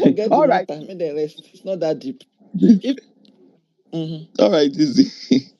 Forget the All right. matter. Make the rest. It's not that deep. If All right, easy.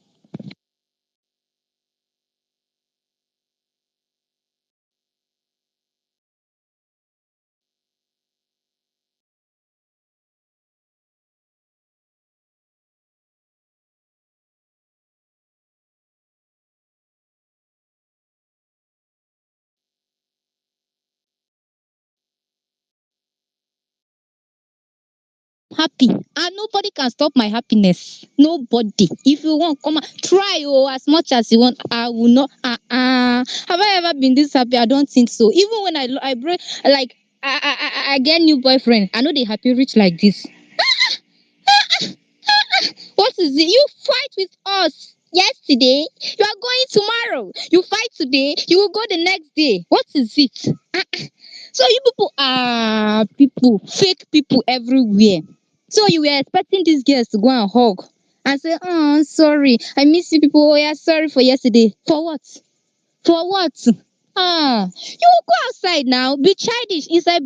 Happy, and nobody can stop my happiness. Nobody. If you want, come and try as much as you want. I will not. Have I ever been this happy? I don't think so. Even when I break, like I get new boyfriend, I know they happy rich like this. What is it? You fight with us yesterday. You are going tomorrow. You fight today. You will go the next day. What is it? So you people are people, fake people everywhere. So you were expecting these girls to go and hug and say, "Oh, sorry, I miss you people. Oh yeah, sorry for yesterday. For what? For what? You will go outside now, be childish inside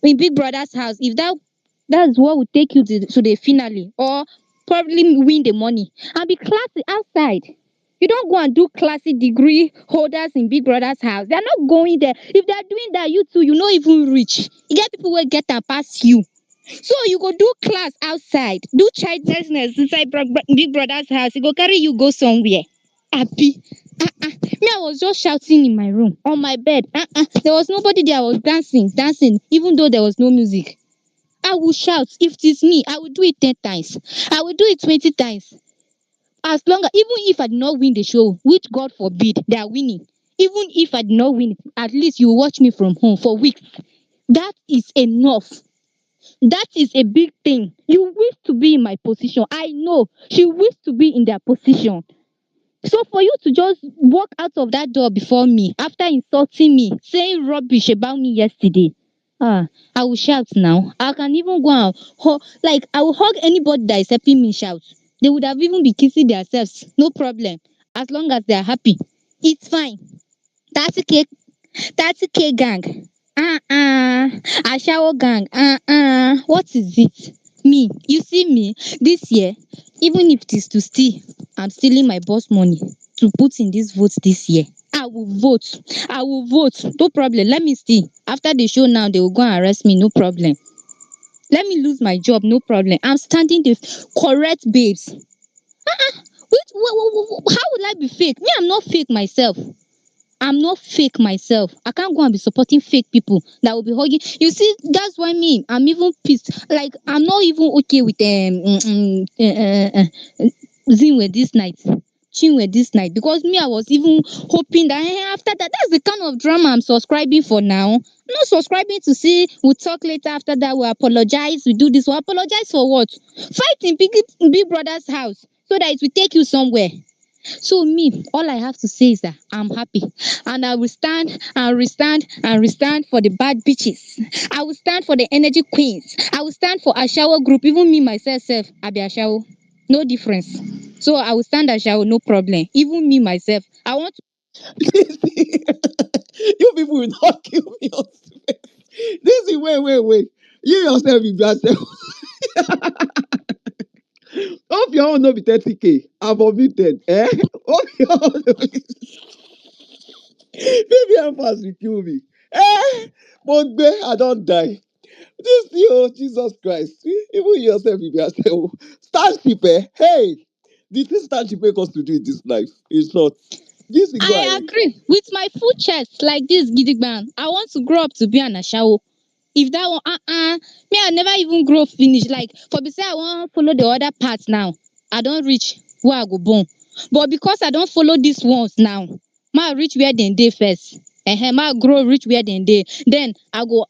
in Big Brother's house. If that's what will take you to the finale, or probably win the money, and be classy outside. You don't go and do classy degree holders in Big Brother's house. They're not going there. If they're doing that, you too, you not even rich. You get people will get and pass you. So you go do class outside, do childlessness inside Big Brother's house. He go carry you go somewhere. Happy. Me, I was just shouting in my room on my bed. There was nobody there. I was dancing, even though there was no music. I will shout. If it is me, I will do it 10 times. I will do it 20 times. As long as, even if I did not win the show, which God forbid, they are winning. Even if I did not win, at least you will watch me from home for weeks. That is enough. That is a big thing. You wish to be in my position. I know she wished to be in their position. So for you to just walk out of that door before me after insulting me, saying rubbish about me yesterday, I will shout now. I can even go and like I will hug anybody that is helping me shout. They would have even be kissing themselves, no problem. As long as they are happy, it's fine. 30k, 30k gang. Ashawo gang. What is it? Me, you see me this year, even if it is to steal, I'm stealing my boss money to put in this vote this year. I will vote. I will vote. No problem. Let me see. After the show now, they will go and arrest me. No problem. Let me lose my job. No problem. I'm standing the correct babes. How would I be fake? Me, I'm not fake myself. I'm not fake myself. I can't go and be supporting fake people that will be hugging. You see, that's why me, I'm even pissed. Like, I'm not even okay with Zinwe this night. Chinwe this night. Because me, I was even hoping that after that, that's the kind of drama I'm subscribing for now. I'm not subscribing to see, we'll talk later after that, we apologize, we do this. We apologize for what? Fight in Big Brother's house so that it will take you somewhere. So me, all I have to say is that I'm happy, and I will stand and restand and restand for the bad bitches. I will stand for the energy queens. I will stand for Ashawo group. Even me myself, I be Ashawo, no difference. So I will stand Ashawo, no problem. Even me myself, I want to. you people will not kill me on space. This is wait. You yourself, you yourself. Hope your own no be 30k. I'm omitted. Eh? Hope your own no be. Maybe I'm fast will kill me. Eh? But I don't die. This you, Jesus Christ. Even yourself, you yourself. Starship, eh? Hey, the thing starship make us to do in this life. It's not. This is go I ahead. agree with my full chest like this, Gidigban. I want to grow up to be an Ashawo. If that one, me, I never even grow finish. Like for be say I want follow the other parts now. I don't reach where I go born. But because I don't follow these ones now, ma reach where dem dey first. Ma grow reach where dem dey. Then I go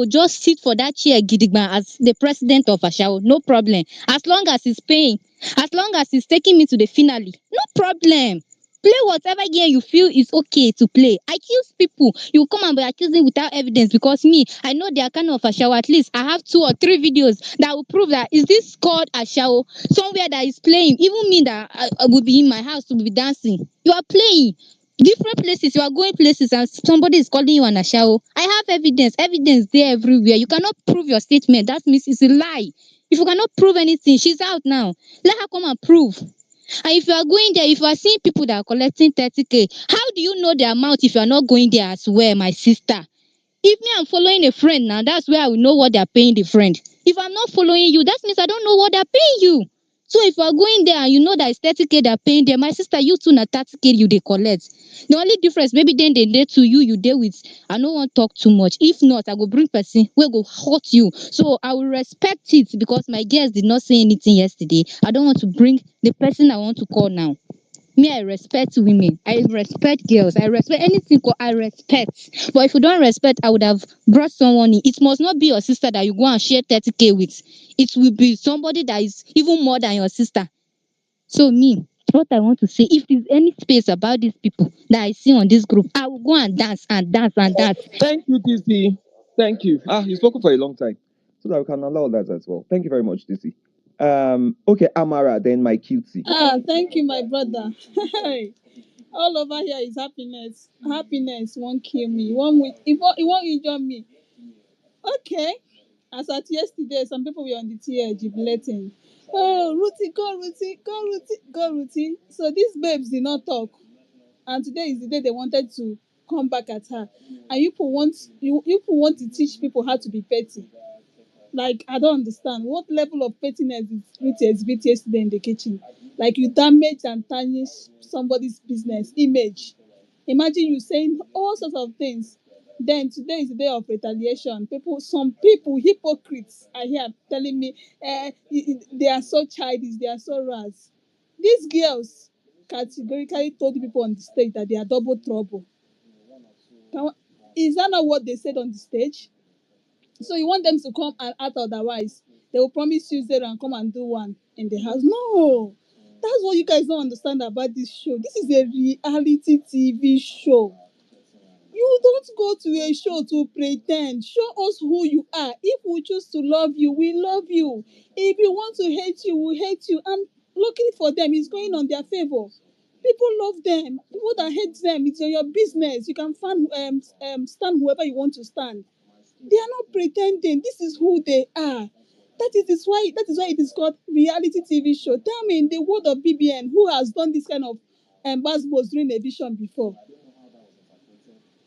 just sit for that chair gidigba as the president of Ashawo. No problem. As long as he's paying, as long as he's taking me to the finale, no problem. Play whatever game you feel is okay to play. Accuse people. You come and be accusing without evidence because me, I know they are kind of a show. At least I have 2 or 3 videos that will prove that is this called a show somewhere that is playing. Even me that I will be in my house to be dancing. You are playing. Different places, you are going places and somebody is calling you an ashawo. I have evidence there everywhere. You cannot prove your statement, that means it's a lie. If you cannot prove anything, she's out now. Let her come and prove. And if you are going there, if you are seeing people that are collecting 30K, how do you know the amount if you are not going there as well, my sister? If me, I'm following a friend now, that's where I will know what they're paying the friend. If I'm not following you, that means I don't know what they're paying you. So if you are going there and you know that it's 30K they're paying there, my sister, you too na 30K you they collect. The only difference, maybe then they dey to you, you deal with. I no want talk too much. If not, I go bring person we go hurt you. So I will respect it because my girls did not say anything yesterday. I don't want to bring the person I want to call now. Me, I respect women, I respect girls, I respect anything I respect. But if you don't respect, I would have brought someone in. It must not be your sister that you go and share 30K with. It will be somebody that is even more than your sister. So me, what I want to say, if there's any space about these people that I see on this group, I will go and dance and dance and dance. Thank you, DC. Thank you. You've spoken for a long time, so that we can allow that as well. Thank you very much, DC. Okay, Amara, then my cutie. Thank you, my brother. All over here is happiness. Happiness won't kill me. It won't injure me. Okay. As at yesterday, some people were on the tier jubilating. Oh, Ruthie, go Ruthie, go Ruthie, go Ruthie. So these babes did not talk. And today is the day they wanted to come back at her. And you people want to teach people how to be petty. Like, I don't understand. What level of pettiness did Ruthie exhibit yesterday in the kitchen? Like, you damage and tarnish somebody's business image. Imagine you saying all sorts of things. Then today is the day of retaliation. Some people, hypocrites, are here telling me they are so childish, they are so ras. These girls categorically told the people on the stage that they are double trouble. Is that not what they said on the stage? So you want them to come and act otherwise? They will promise you zero and come and do one in the house. No, that's what you guys don't understand about this show. This is a reality TV show. You don't go to a show to pretend. Show us who you are. If we choose to love you, we love you. If you want to hate you, we hate you. And luckily for them, it's going on their favor. People love them. People that hate them, it's your business. You can stand whoever you want to stand. They are not pretending. This is who they are. That is why it is called reality TV show. Tell me, in the world of BBN, who has done this kind of buzzwords during edition before?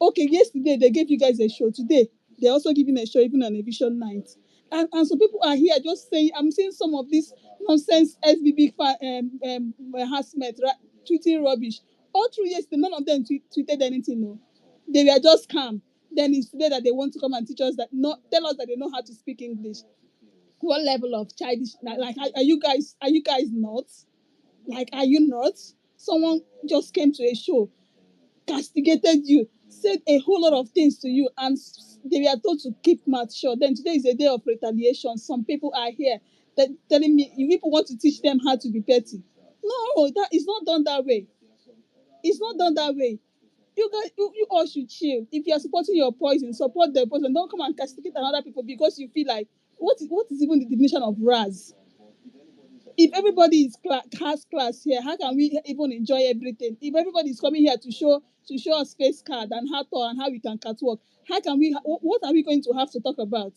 Okay, yesterday they gave you guys a show. Today they're also giving a show even on Evision night. And some people are here just saying, I'm seeing some of this nonsense SBB harassment, right, tweeting rubbish. All through yesterday, none of them tweeted anything. No, they were just calm. Then it's today that they want to come and teach us that, not tell us that they know how to speak English. What level of childish, like, are you guys not? Like, are you not? Someone just came to a show, castigated you, said a whole lot of things to you, and they were told to keep mouth shut. Then today is a day of retaliation. Some people are here that telling me you people want to teach them how to be petty. No, that is not done that way. It's not done that way. You guys, you all should chill. If you are supporting your poison, support the poison. Don't come and castigate another people because you feel like, what is even the definition of ras? If everybody has class here, how can we even enjoy everything? If everybody is coming here to show us face card and how tall and how we can catwalk, how can we? What are we going to have to talk about?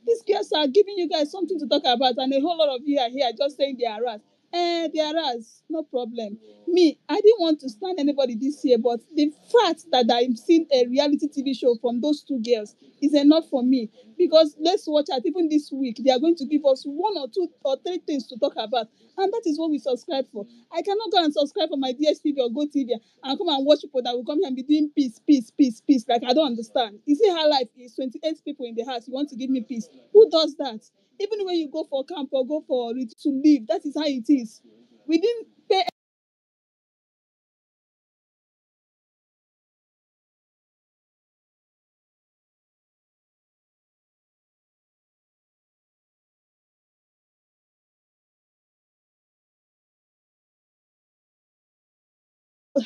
These girls are giving you guys something to talk about, and a whole lot of you are here just saying they are ras. They are ras, no problem. Me, I didn't want to stand anybody this year, but the fact that I'm seeing a reality TV show from those two girls is enough for me. Because let's watch out, even this week, they are going to give us one or two or three things to talk about. And that is what we subscribe for. I cannot go and subscribe for my DSTV or GoTV and come and watch people that will come here and be doing peace, peace, peace, peace. Like, I don't understand. You see how life is 28 people in the house. You want to give me peace. Who does that? Even when you go for camp or go for to live, that is how it is. We didn't pay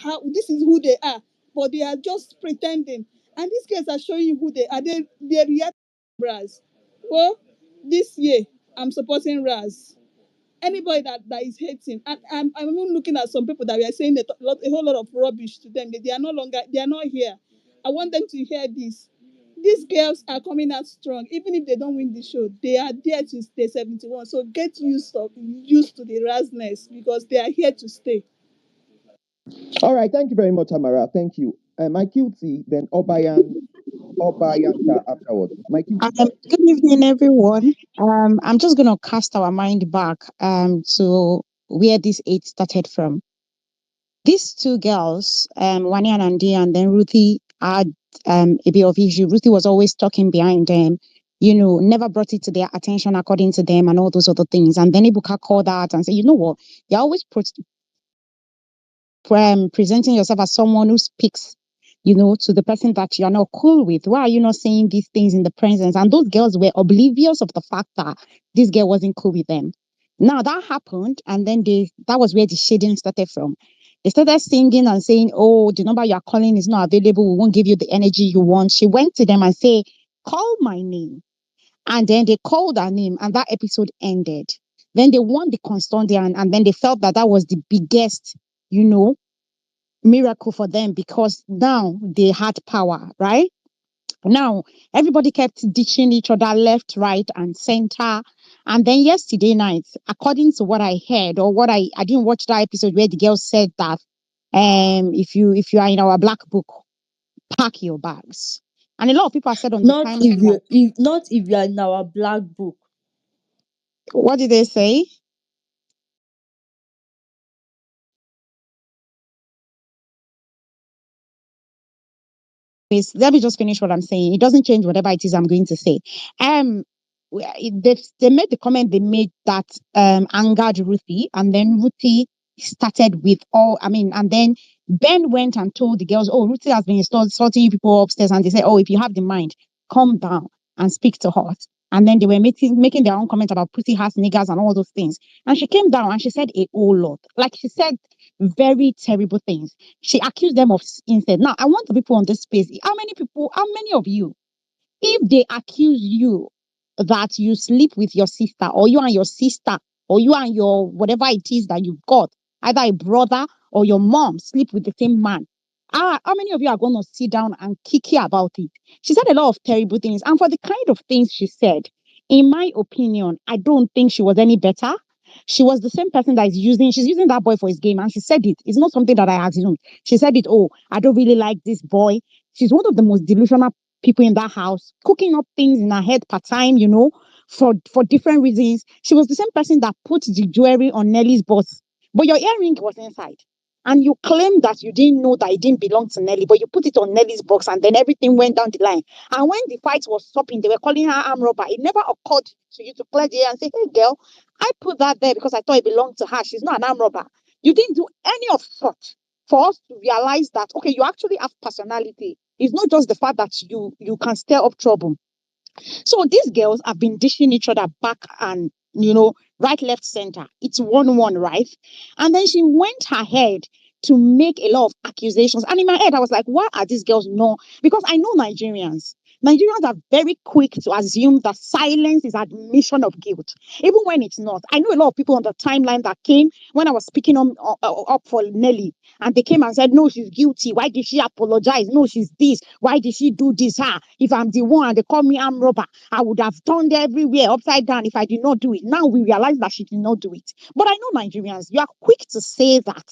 how this is who they are, but they are just pretending. And these guys are showing you who they are. They react to Raz. Well, this year I'm supporting Raz. anybody that is hating, and I'm even looking at some people that we are saying a whole lot of rubbish to them. They are no longer, they are not here. I want them to hear this. These girls are coming out strong, even if they don't win the show. They are there to stay 71. So get used to the rasness, because they are here to stay. All right, thank you very much, Amara. Thank you. My QT, then Obayanka afterwards. My QT. Good evening, everyone. I'm just going to cast our mind back to where this aid started from. These two girls, Wani and Andy, and then Ruthie had a bit of issue. Ruthie was always talking behind them, never brought it to their attention according to them and all those other things. And then Ibuka called out and said, you know what, you're always presenting yourself as someone who speaks, to the person that you're not cool with. Why are you not saying these things in the presence? And those girls were oblivious of the fact that this girl wasn't cool with them. Now that happened, and then that was where the shading started from. They started singing and saying, oh, the number you're calling is not available. We won't give you the energy you want. She went to them and said, call my name. And then they called her name, and that episode ended. Then they won the Constantian, and then they felt that that was the biggest, miracle for them, because now they had power, right? Now everybody kept ditching each other left, right, and center. And then yesterday night, according to what I heard, or what I didn't watch that episode where the girl said that if you are in our black book, pack your bags. And a lot of people have said on the Not timeline if that, you are in our black book. what did they say? Let me just finish what I'm saying. It doesn't change whatever it is I'm going to say. They made the comment they made that angered Ruthie, and then Ruthie started with and then Ben went and told the girls, oh, Ruthie has been insulting people upstairs, and they said, oh, if you have the mind, calm down and speak to her. And then they were making their own comment about pussy ass niggers and all those things. And she came down and she said a whole lot. Like, she said very terrible things. She accused them of incest. Now, I want the people on this space. How many of you, if they accuse you that you sleep with your sister, or you and your sister, or you and your whatever it is that you've got, either a brother or your mom sleep with the same man, how many of you are going to sit down and kiki about it? She said a lot of terrible things. And for the kind of things she said, in my opinion, I don't think she was any better. She was the same person that she's using that boy for his game. And she said it. It's not something that I assumed. She said it, oh, I don't really like this boy. She's one of the most delusional people in that house, cooking up things in her head part time, for different reasons. She was the same person that put the jewelry on Nelly's boss, but your earring was inside. And you claim that you didn't know that it didn't belong to Nelly, but you put it on Nelly's box, and then everything went down the line. And when the fight was stopping, they were calling her arm robber. It never occurred to you to clear the air and say, hey, girl, I put that there because I thought it belonged to her. She's not an arm robber. You didn't do any of such for us to realize that, okay, you actually have personality. It's not just the fact that you can stir up trouble. So these girls have been dishing each other back and, right, left, center. It's 1-1, right? And then she went ahead to make a lot of accusations. And in my head, I was like, why are these girls not? Because I know Nigerians. Nigerians are very quick to assume that silence is admission of guilt, even when it's not. I know a lot of people on the timeline that came when I was speaking up for Nelly, and they came and said, no, she's guilty. Why did she apologize? No, she's this. Why did she do this? If I'm the one and they call me arm robber, I would have turned everywhere upside down if I did not do it. Now we realize that she did not do it. But I know Nigerians, you are quick to say that.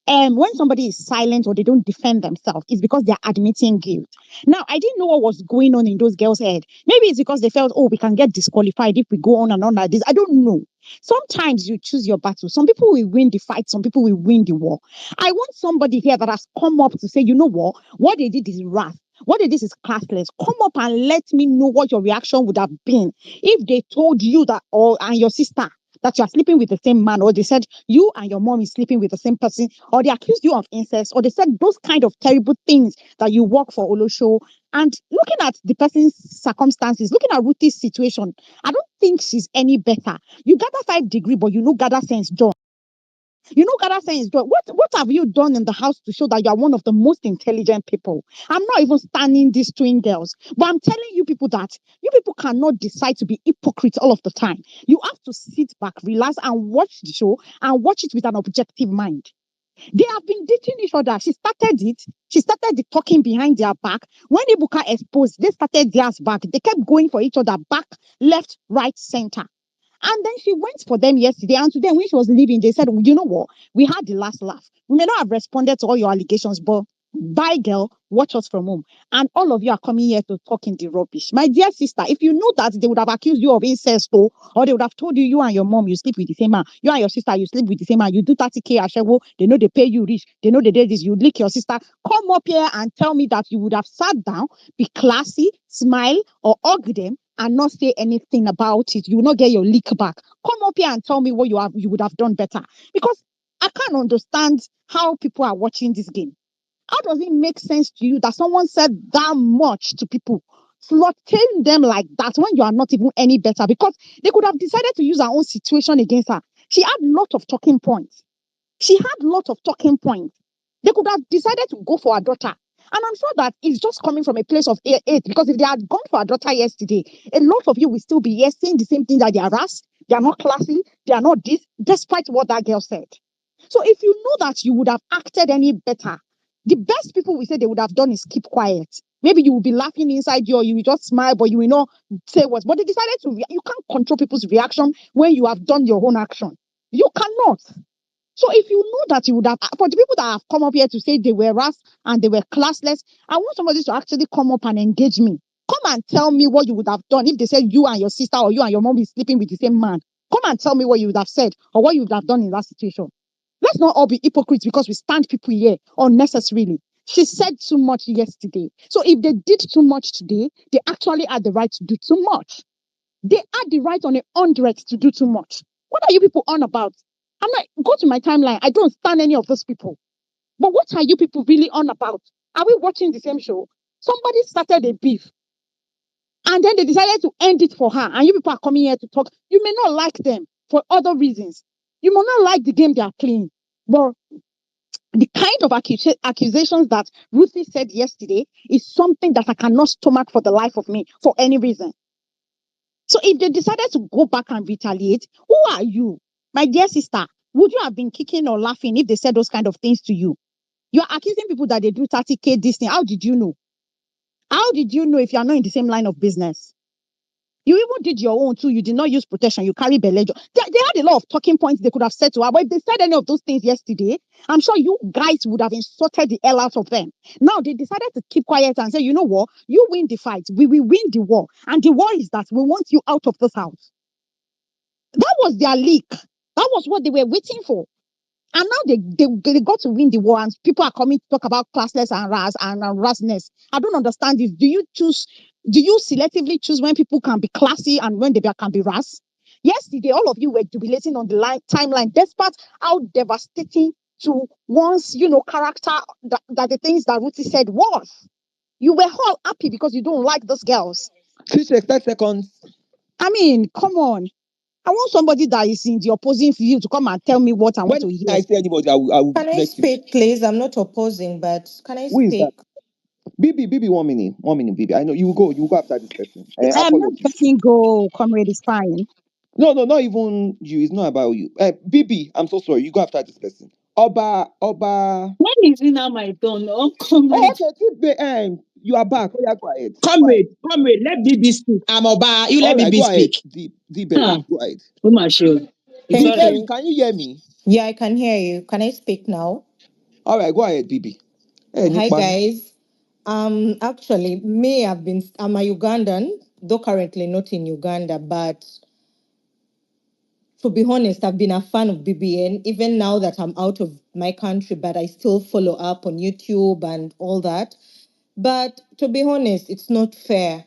When somebody is silent or they don't defend themselves, it's because they're admitting guilt. Now, I didn't know what was going on in those girls' head. Maybe it's because they felt, oh, we can get disqualified if we go on and on like this. I don't know. Sometimes you choose your battle. Some people will win the fight, some people will win the war. I want somebody here that has come up to say, you know what they did is wrath. What they did is classless. Come up and let me know what your reaction would have been if they told you that, and your sister, that you are sleeping with the same man, or they said you and your mom is sleeping with the same person, or they accused you of incest, or they said those kind of terrible things that you work for Olosho. And looking at the person's circumstances, looking at Ruthie's situation, I don't think she's any better. You gather 5 degree, but you know gather sense, John. You know, God saying, what have you done in the house to show that you are one of the most intelligent people? I'm not even standing these twin girls, but I'm telling you people that you people cannot decide to be hypocrites all of the time. You have to sit back, relax, and watch the show and watch it with an objective mind. They have been dating each other. She started it. She started the talking behind their back. When Ibuka exposed, they started theirs back. They kept going for each other back, left, right, center. And then she went for them yesterday. And today, when she was leaving, they said, you know what? We had the last laugh. We may not have responded to all your allegations, but bye, girl, watch us from home. And all of you are coming here to talk in the rubbish. My dear sister, if you know that they would have accused you of incest, or they would have told you, you and your mom, you sleep with the same man. You and your sister, you sleep with the same man. You do 30K Ashewo. They know they pay you rich. They know they did this. You lick your sister. Come up here and tell me that you would have sat down, be classy, smile, or hug them and not say anything about it. You will not get your lick back. Come up here and tell me what you would have done better. Because I can't understand how people are watching this game. How does it make sense to you that someone said that much to people, slaughtering them like that when you are not even any better? Because they could have decided to use her own situation against her. She had a lot of talking points. They could have decided to go for her daughter. And I'm sure that it's just coming from a place of hate, because if they had gone for her daughter yesterday, a lot of you will still be here saying the same thing, that they are rash, they are not classy, they are not this, despite what that girl said. So if you know that you would have acted any better, the best people will say they would have done is keep quiet. Maybe you will be laughing inside you, or you will just smile, but you will not say what. But they decided to. You can't control people's reaction when you have done your own action. You cannot. So if you know that you would have, for the people that have come up here to say they were rash and they were classless, I want somebody to actually come up and engage me. Come and tell me what you would have done if they said you and your sister or you and your mom is sleeping with the same man. Come and tell me what you would have said or what you would have done in that situation. Let's not all be hypocrites because we stand people here unnecessarily. She said too much yesterday. So if they did too much today, they actually had the right to do too much. They had the right on 100 to do too much. What are you people on about? I'm like, go to my timeline. I don't stand any of those people. But what are you people really on about? Are we watching the same show? Somebody started a beef and then they decided to end it for her. And you people are coming here to talk. You may not like them for other reasons. You may not like the game they are playing. But the kind of accusations that Ruthie said yesterday is something that I cannot stomach for the life of me for any reason. So if they decided to go back and retaliate, who are you? My dear sister, would you have been kicking or laughing if they said those kind of things to you? You're accusing people that they do 30K this thing. How did you know? How did you know if you are not in the same line of business? You even did your own too. You did not use protection. You carry belejo. They had a lot of talking points they could have said to her. But if they said any of those things yesterday, I'm sure you guys would have insulted the hell out of them. Now they decided to keep quiet and say, you know what? You win the fight. We will win the war. And the war is that we want you out of this house. That was their leak. That was what they were waiting for. And now they got to win the war, and people are coming to talk about classless and rasness. I don't understand this. Do you selectively choose when people can be classy and when they can be ras? Yesterday, all of you were jubilating on the timeline, despite how devastating to one's, character that the things that Ruthie said was. You were all happy because you don't like those girls. Switch 30 seconds. I mean, come on. I want somebody that is in the opposing view to come and tell me what I want to When hear. I see anybody, I will Can I let you. speak, please? I'm not opposing, but can I Who is that? speak? BB, 1 minute, BB. I know you will go after this person. Let the Apologies. person go, comrade, is fine. No, not even you. It's not about you. BB, I'm so sorry. You go after this person. Oba. When is it now my turn? Oh, Oh, comrade. okay. You are back. Oh, yeah, quiet. Comrade, let BB speak. I'm Oba. You All let right, BB go ahead. speak. The Berry. Ah, Go ahead. oh my show. It's The Thank all right. Berry, you. can you hear me? Yeah, I can hear you. Can I speak now? All right, go ahead, BB. Hey, Hi, Nipa. guys. Actually, I'm a Ugandan, though currently not in Uganda, but to be honest, I've been a fan of BBN, even now that I'm out of my country, but I still follow up on YouTube and all that. But to be honest, it's not fair.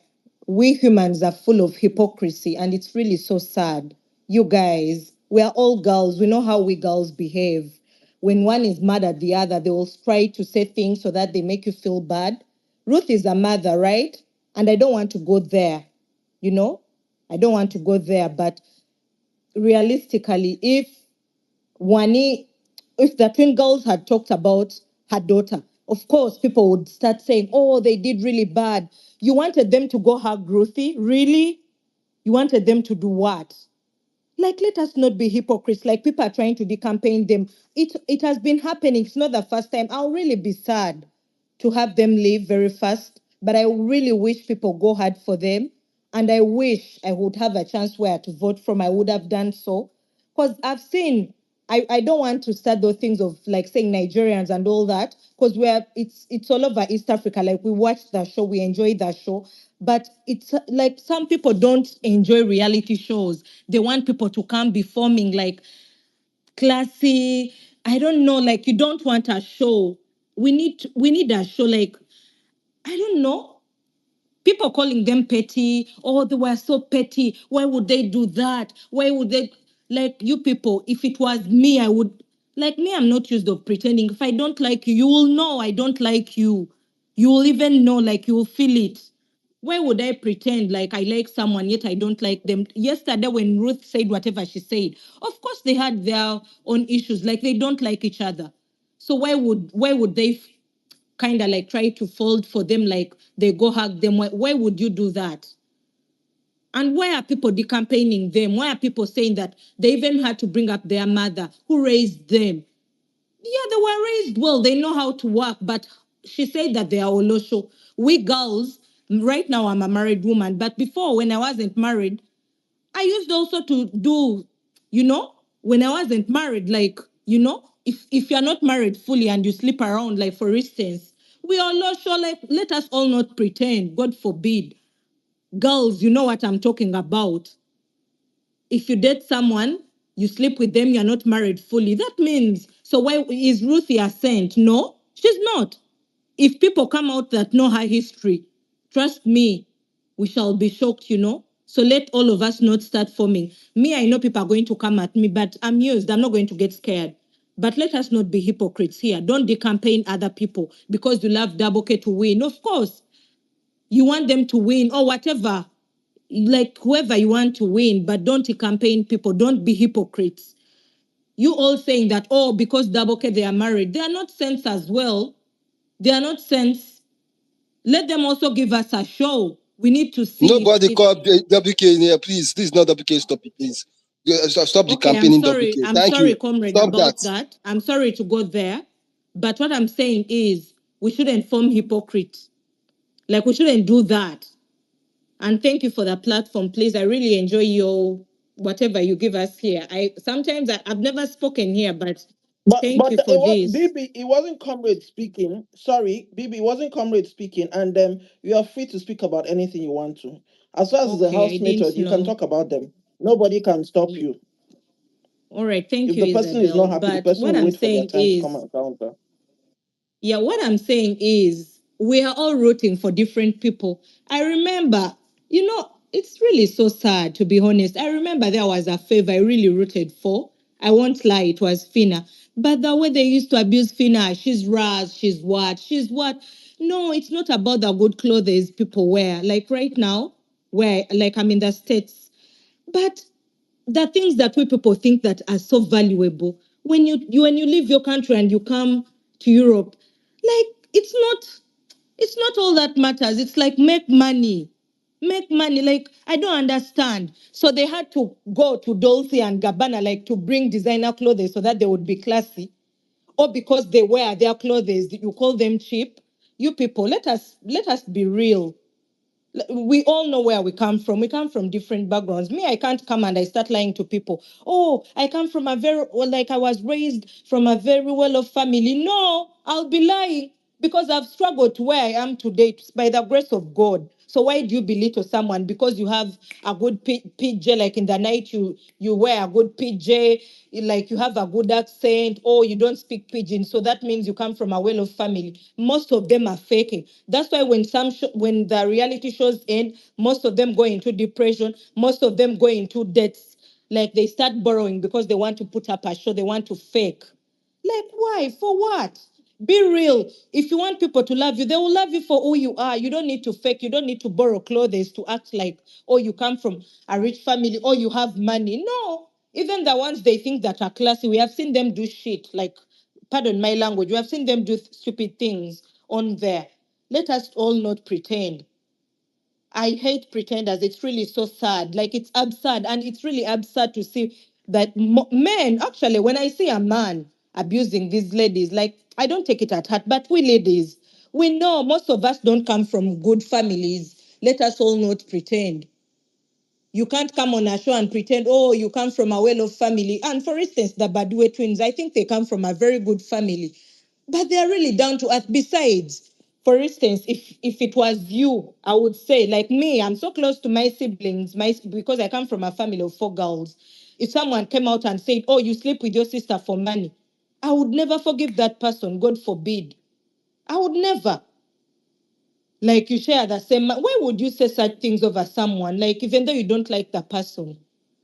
We humans are full of hypocrisy, and it's really so sad. You guys, we are all girls. We know how we girls behave. When one is mad at the other, they will try to say things so that they make you feel bad. Ruth is a mother, right? And I don't want to go there, you know? I don't want to go there, but realistically, if Wani if the twin girls had talked about her daughter, of course, people would start saying, oh, they did really bad. You wanted them to go hug Ruthie? Really? You wanted them to do what? Like, let us not be hypocrites. Like, people are trying to decampaign them. It has been happening. It's not the first time. I'll really be sad to have them leave very fast. But I really wish people go hard for them. And I wish I would have a chance where to vote from. I would have done so. Because I've seen, I don't want to start those things of like saying Nigerians and all that. Because it's all over East Africa. Like, we watch the show, we enjoy the show. But it's like some people don't enjoy reality shows. They want people to come be forming like classy. I don't know, like you don't want a show. We need a show like, I don't know, people calling them petty. Oh, they were so petty. Why would they do that? Why would they, like, you people, if it was me, I would, like me, I'm not used of pretending. If I don't like you, you will know I don't like you. You will even know, like you will feel it. Why would I pretend like I like someone yet I don't like them? Yesterday when Ruth said whatever she said, of course they had their own issues, like they don't like each other. So why would they kind of like try to fold for them, like they go hug them? Why would you do that? And why are people decampaigning them? Why are people saying that they even had to bring up their mother who raised them? Yeah, they were raised well, they know how to work, but she said that they are olosho. We girls, right now I'm a married woman, but before when I wasn't married, I used also to do, when I wasn't married, like, if you're not married fully and you sleep around, like for instance, we all not sure, like, let us all not pretend, God forbid. Girls, you know what I'm talking about. If you date someone, you sleep with them, you're not married fully. That means, so why is Ruthie a saint? No, she's not. If people come out that know her history, trust me, we shall be shocked. So let all of us not start forming. Me, I know people are going to come at me, but I'm used. I'm not going to get scared. But let us not be hypocrites here. Don't decampaign other people because you love Double K to win. Of course, you want them to win or whatever, like whoever you want to win, but don't campaign people. Don't be hypocrites. You all saying that, oh, because Double K, they are married. They are not saints as well. They are not saints. Let them also give us a show. We need to see Nobody if call WK in here, please. This is not WK's topic, please. Stop the okay, I'm campaigning sorry. WK. I'm Thank sorry, you. comrade, Stop that. about that. I'm sorry to go there. But what I'm saying is we shouldn't form hypocrites. Like we shouldn't do that. And thank you for the platform, please. I really enjoy your whatever you give us here. I've never spoken here, but thank But you for it was this. Bibi. It wasn't comrade speaking. Sorry, Bibi. It wasn't comrade speaking, and you are free to speak about anything you want to. As far as the Okay, I house didn't method, you can know. talk about them. Nobody can stop Mm, you. all right, thank If you, the person is not Isabel. happy, the But person what will I'm wait for their saying time to come is, and counter. yeah, what I'm saying is we are all rooting for different people. I remember, it's really so sad to be honest. I remember there was a favor I really rooted for. I won't lie, it was Fina. But the way they used to abuse Fina, she's Raz, she's what. No, it's not about the good clothes people wear. Like right now, where like I'm in the States. But the things that we people think that are so valuable, when you leave your country and you come to Europe, like it's not all that matters. It's like make money. Like I don't understand. So they had to go to Dolce and Gabbana, like to bring designer clothes so that they would be classy, or because they wear their clothes you call them cheap. You people, let us be real. We all know where we come from. We come from different backgrounds. Me, I can't come and I start lying to people. Oh, I come from a very, well, like I was raised from a very well-off family. No, I'll be lying because I've struggled to where I am today by the grace of God. So why do you belittle someone because you have a good PJ, like in the night you wear a good PJ, like you have a good accent, or you don't speak pidgin, so that means you come from a well-off family. Most of them are faking. That's why when the reality shows end, most of them go into depression, most of them go into debts, like they start borrowing because they want to put up a show, they want to fake. Like, why? For what? Be real. If you want people to love you, they will love you for who you are. You don't need to fake. You don't need to borrow clothes to act like, oh, you come from a rich family, or you have money. No. Even the ones they think that are classy, we have seen them do shit. Like, pardon my language, we have seen them do stupid things on there. Let us all not pretend. I hate pretenders. It's really so sad. Like, it's absurd. And it's really absurd to see that men, actually, when I see a man abusing these ladies, like, I don't take it at heart. But we ladies, we know most of us don't come from good families. Let us all not pretend. You can't come on a show and pretend, oh, you come from a well-off family. And for instance, the Badue twins, I think they come from a very good family. But they're really down to earth. Besides, for instance, if it was you, I would say, like me, I'm so close to my siblings, because I come from a family of 4 girls. If someone came out and said, oh, you sleep with your sister for money, I would never forgive that person. God forbid. I would never. Like, you share the same. Why would you say such things over someone? Like, even though you don't like the person,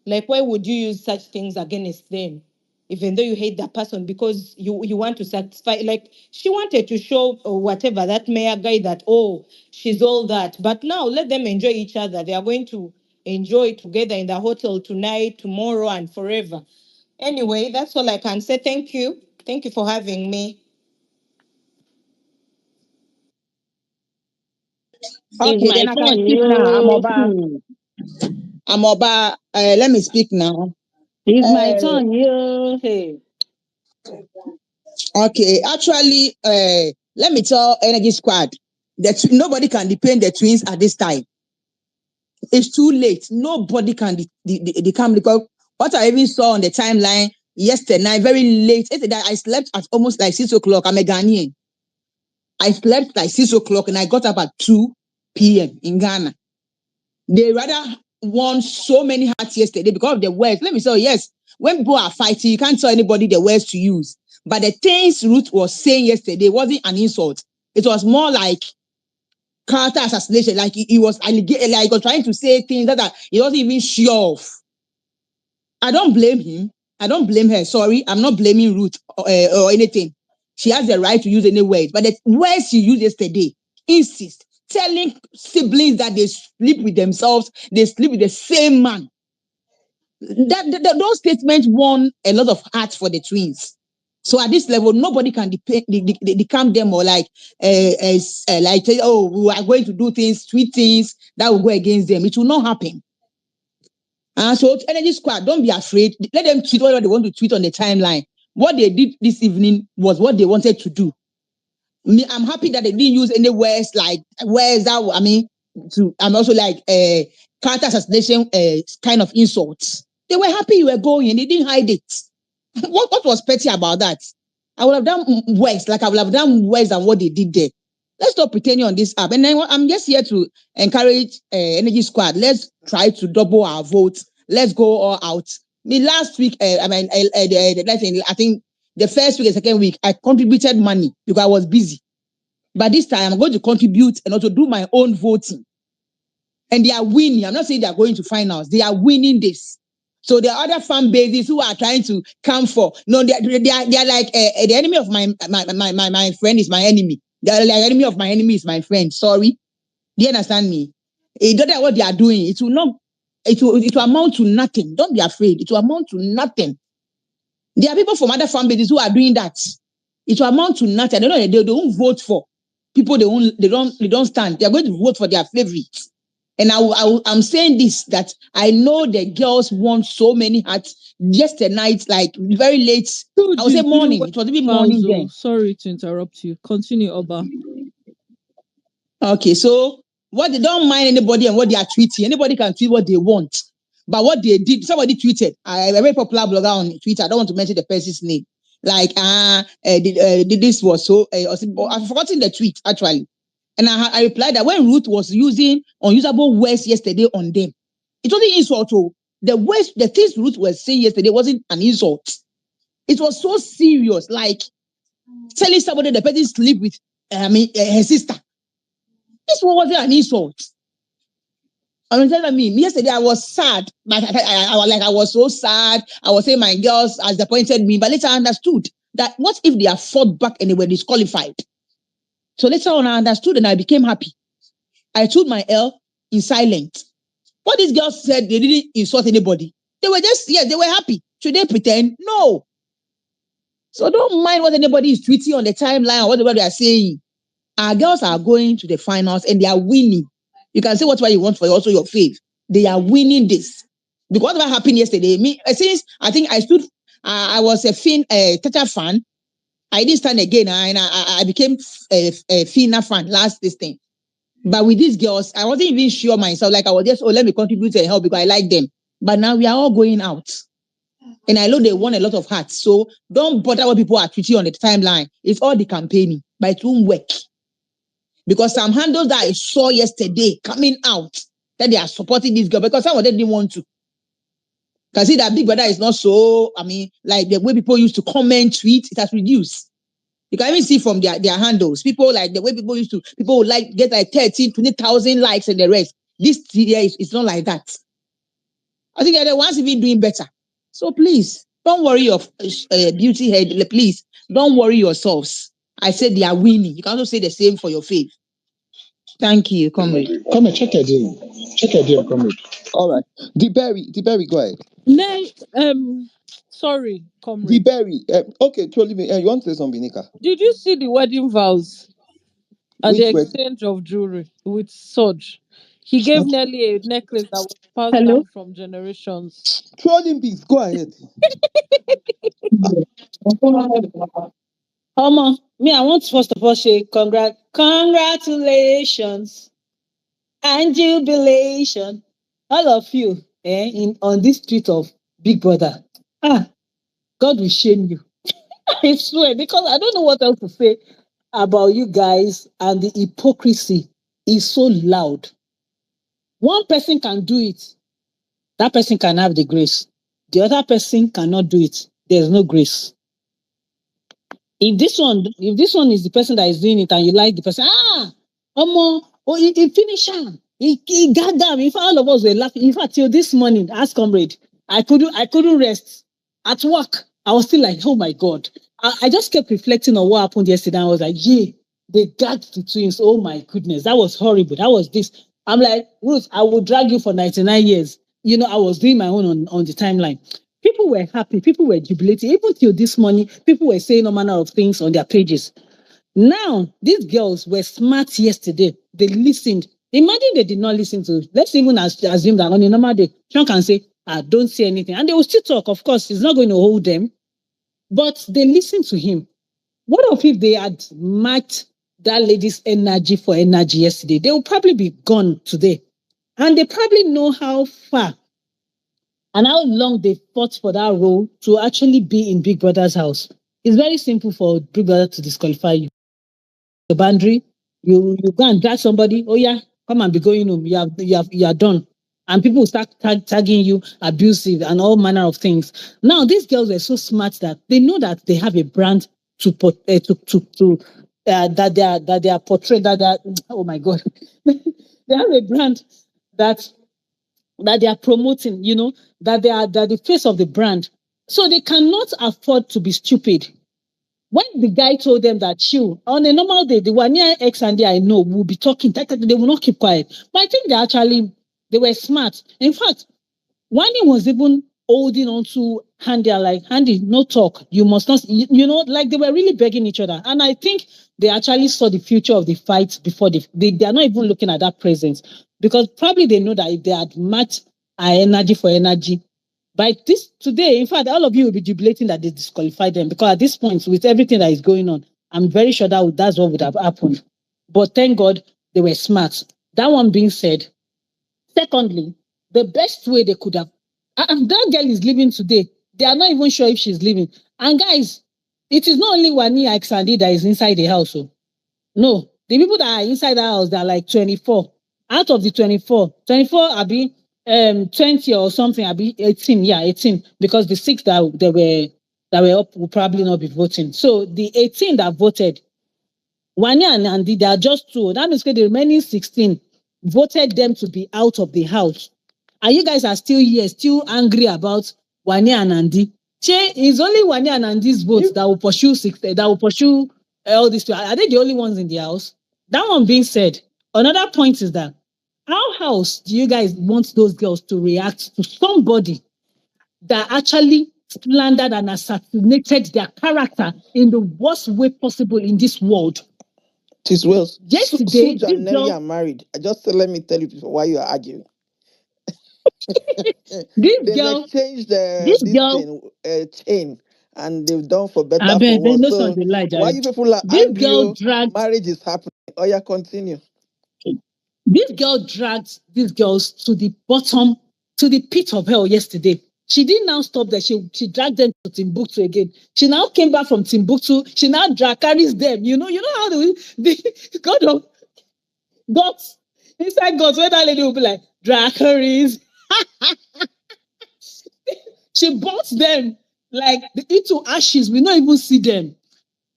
like, why would you use such things against them? Even though you hate that person, because you want to satisfy. Like, she wanted to show or whatever that mayor guy that, oh, she's all that. But now let them enjoy each other. They are going to enjoy together in the hotel tonight, tomorrow, and forever. Anyway, that's all I can say. Thank you. Thank you for having me. It's Okay, my then I can turn, speak now. I'm yo. Oba. I'm Oba. Let me speak now. It's my Uh, turn, yo. Hey. okay, actually, let me tell Energy Squad that nobody can depend the twins at this time. It's too late. Nobody can become, because what I even saw on the timeline yesterday night, very late. Yesterday, I slept at almost like 6 o'clock. I'm a Ghanaian. I slept like 6 o'clock and I got up at 2 p.m. in Ghana. They rather won so many hearts yesterday because of the words. Let me say, yes, when people are fighting, you can't tell anybody the words to use. But the things Ruth was saying yesterday wasn't an insult. It was more like character assassination. Like he was trying to say things that he wasn't even sure of. I don't blame him. I don't blame her. Sorry, I'm not blaming Ruth or anything. She has the right to use any words. But the words she used yesterday, insist, telling siblings that they sleep with themselves, they sleep with the same man. Those statements won a lot of hearts for the twins. So at this level, nobody can decamp them or like oh, we are going to do things, sweet things that will go against them. It will not happen. So Energy Squad, don't be afraid. Let them tweet whatever they want to tweet on the timeline. What they did this evening was what they wanted to do. I'm happy that they didn't use any words like words that I'm also like character assassination kind of insults. They were happy you were going and they didn't hide it. What was petty about that? I would have done worse, like I would have done worse than what they did there. Let's stop pretending on this app. And then I'm just here to encourage Energy Squad. Let's try to double our votes. Let's go all out. Last week, I think the first week and second week, I contributed money because I was busy. But this time, I'm going to contribute and also do my own voting. And they are winning. I'm not saying they are going to finals. They are winning this. So there are other fan bases who are trying to come for. No, they are like the enemy of my friend is my enemy. The enemy of my enemy is my friend. Sorry, do you understand me? It don't know what they are doing. It will not. It will amount to nothing. Don't be afraid. It will amount to nothing. There are people from other fan bases who are doing that. It will amount to nothing. They don't vote for people. They don't stand. They are going to vote for their favorites. And I'm saying this, that I know the girls won so many hearts yesterday night, like very late. I would say morning. It was even morning then. Sorry to interrupt you. Continue, Oba. Okay, so what they don't mind anybody and what they are tweeting. Anybody can tweet what they want. But what they did, somebody tweeted, a very popular blogger on Twitter, I don't want to mention the person's name. Like, this was so, I've forgotten the tweet actually. And I replied that when Ruth was using unusable words yesterday on them, it wasn't insult. The things Ruth was saying yesterday wasn't an insult. It was so serious, like telling somebody the person sleep with, her sister. This one wasn't an insult. I mean, tell me, yesterday I was sad, but I was so sad. I was saying my girls has disappointed me, but later I understood that what if they are fought back and they were disqualified? So later on I understood and I became happy. I took my L in silence. What these girls said, they didn't insult anybody. They were just, yes, they were happy. Should they pretend? No. So don't mind what anybody is tweeting on the timeline or whatever they are saying. Our girls are going to the finals and they are winning. You can say whatever you want for also your faith. They are winning this. Because whatever happened yesterday, since I think I was a Tata fan. I didn't stand again, and I became a Fina fan last this thing. But with these girls, I wasn't even sure myself. Like I was just, let me contribute and help because I like them. But now we are all going out. And I know they won a lot of hearts. So don't bother what people are tweeting on the timeline. It's all the campaigning, but it won't work. Because some handles that I saw yesterday coming out that they are supporting this girl because some of them didn't want to. Can see that Bigbrother is not so, like the way people used to comment, tweet, it has reduced. You can even see from their handles. People like the way people would like get like 13, 20,000 likes and the rest. This year is not like that. I think they're the ones even doing better. So please, don't worry your beauty head. Please, don't worry yourselves. I said they are winning. You can also say the same for your faith. Thank you, comrade. Come and check again. Check again, comrade. All right. The berry, go ahead. Nay, sorry, The comrade. berry. Okay, totally. You want to say something, Nika? Did you see the wedding vows and the Which word? exchange of jewelry with Soj? He gave nearly a necklace that was passed Hello. down from generations. Trolling beats. Go ahead. Me, I want to first of all say congratulations and jubilation, all of you, on this street of Big Brother. God will shame you. I swear, because I don't know what else to say about you guys, and the hypocrisy is so loud. One person can do it, that person can have the grace. The other person cannot do it. There's no grace. If this one is the person that is doing it and you like the person, he finish him. He got them. In fact, all of us were laughing. In fact, till this morning, ask comrade, I couldn't rest. At work, I was still like, oh my God. I just kept reflecting on what happened yesterday. I was like, yeah, they gagged the twins. Oh my goodness, that was horrible. That was this. I'm like, Ruth, I will drag you for 99 years. I was doing my own on the timeline. People were happy, people were jubilating. Even till this morning, people were saying all manner of things on their pages. Now, these girls were smart yesterday. They listened. Imagine they did not listen to. Let's even assume that on a normal day, Sean can say, don't say anything. And they will still talk. Of course, he's not going to hold them. But they listened to him. What if they had matched that lady's energy for energy yesterday? They will probably be gone today. And they probably know how far and how long they fought for that role to actually be in Big Brother's house. It's very simple for Big Brother to disqualify you. The boundary, you go and drag somebody, oh yeah, come and be going home. You are done. And people start tagging you abusive and all manner of things. Now, these girls were so smart that they know that they have a brand that they are portrayed, oh my God, they have a brand that they are promoting, that they are the face of the brand. So they cannot afford to be stupid. When the guy told them that chill, on a normal day, the one near X and I know will be talking, they will not keep quiet. But I think they were smart. In fact, Wani was even holding on to Handy, like, Handy, no talk. You must not, like they were really begging each other. And I think they actually saw the future of the fight before they are not even looking at that presence. Because probably they know that if they had matched our energy for energy, by this today, in fact, all of you will be jubilating that they disqualified them, because at this point, with everything that is going on, I'm very sure that's what would have happened. But thank God they were smart. That one being said, secondly, the best way they could have, that girl is leaving today. They are not even sure if she's leaving. And guys, it is not only Wani Alexander that is inside the house. No, the people that are inside the house, they are like 24. Out of the 24, Abi 20 or something, Abi 18, 18, because the 6 that were up will probably not be voting. So the 18 that voted, Wanya and Andy, they are just 2. That means the remaining 16 voted them to be out of the house. And you guys are still here, still angry about Wanya and Andy. It's only Wanya and Andy's votes that will pursue all these people. Are they the only ones in the house? That one being said, another point is that how else do you guys want those girls to react to somebody that actually slandered and assassinated their character in the worst way possible in this world. Tis well. Yesterday, Suja this and Nelly girl, are married. Just let me tell you why you are arguing. this They've girl, exchanged this this girl, thing, chain, and they've done for I better for bet there's worse. no such So a lie, why Jerry. you people are This angry? girl Oh, dragged marriage is happening. Oh yeah, continue. This girl dragged these girls to the bottom, to the pit of hell yesterday. She didn't now stop there. She dragged them to Timbuktu again. She now came back from Timbuktu. She now carries them. You know how the God of gods, inside gods, where that lady will be like, drag carries. She burnt them like into ashes. We don't even see them.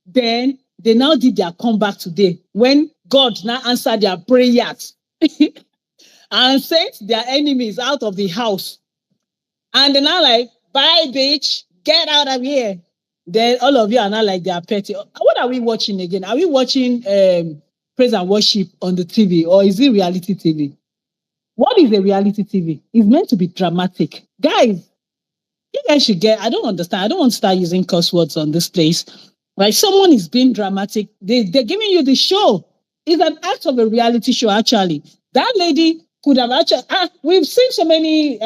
Then they now did their comeback today when God now answered their prayers and sent their enemies out of the house. And they're now like, bye, bitch, get out of here. Then all of you are now like, they are petty. What are we watching again? Are we watching praise and worship on the TV, or is it reality TV? What is a reality TV? It's meant to be dramatic. Guys, you guys should get, I don't understand. I don't want to start using curse words on this place. Like someone is being dramatic. They're giving you the show. It's an act of a reality show, actually. That lady could have actually, we've seen so many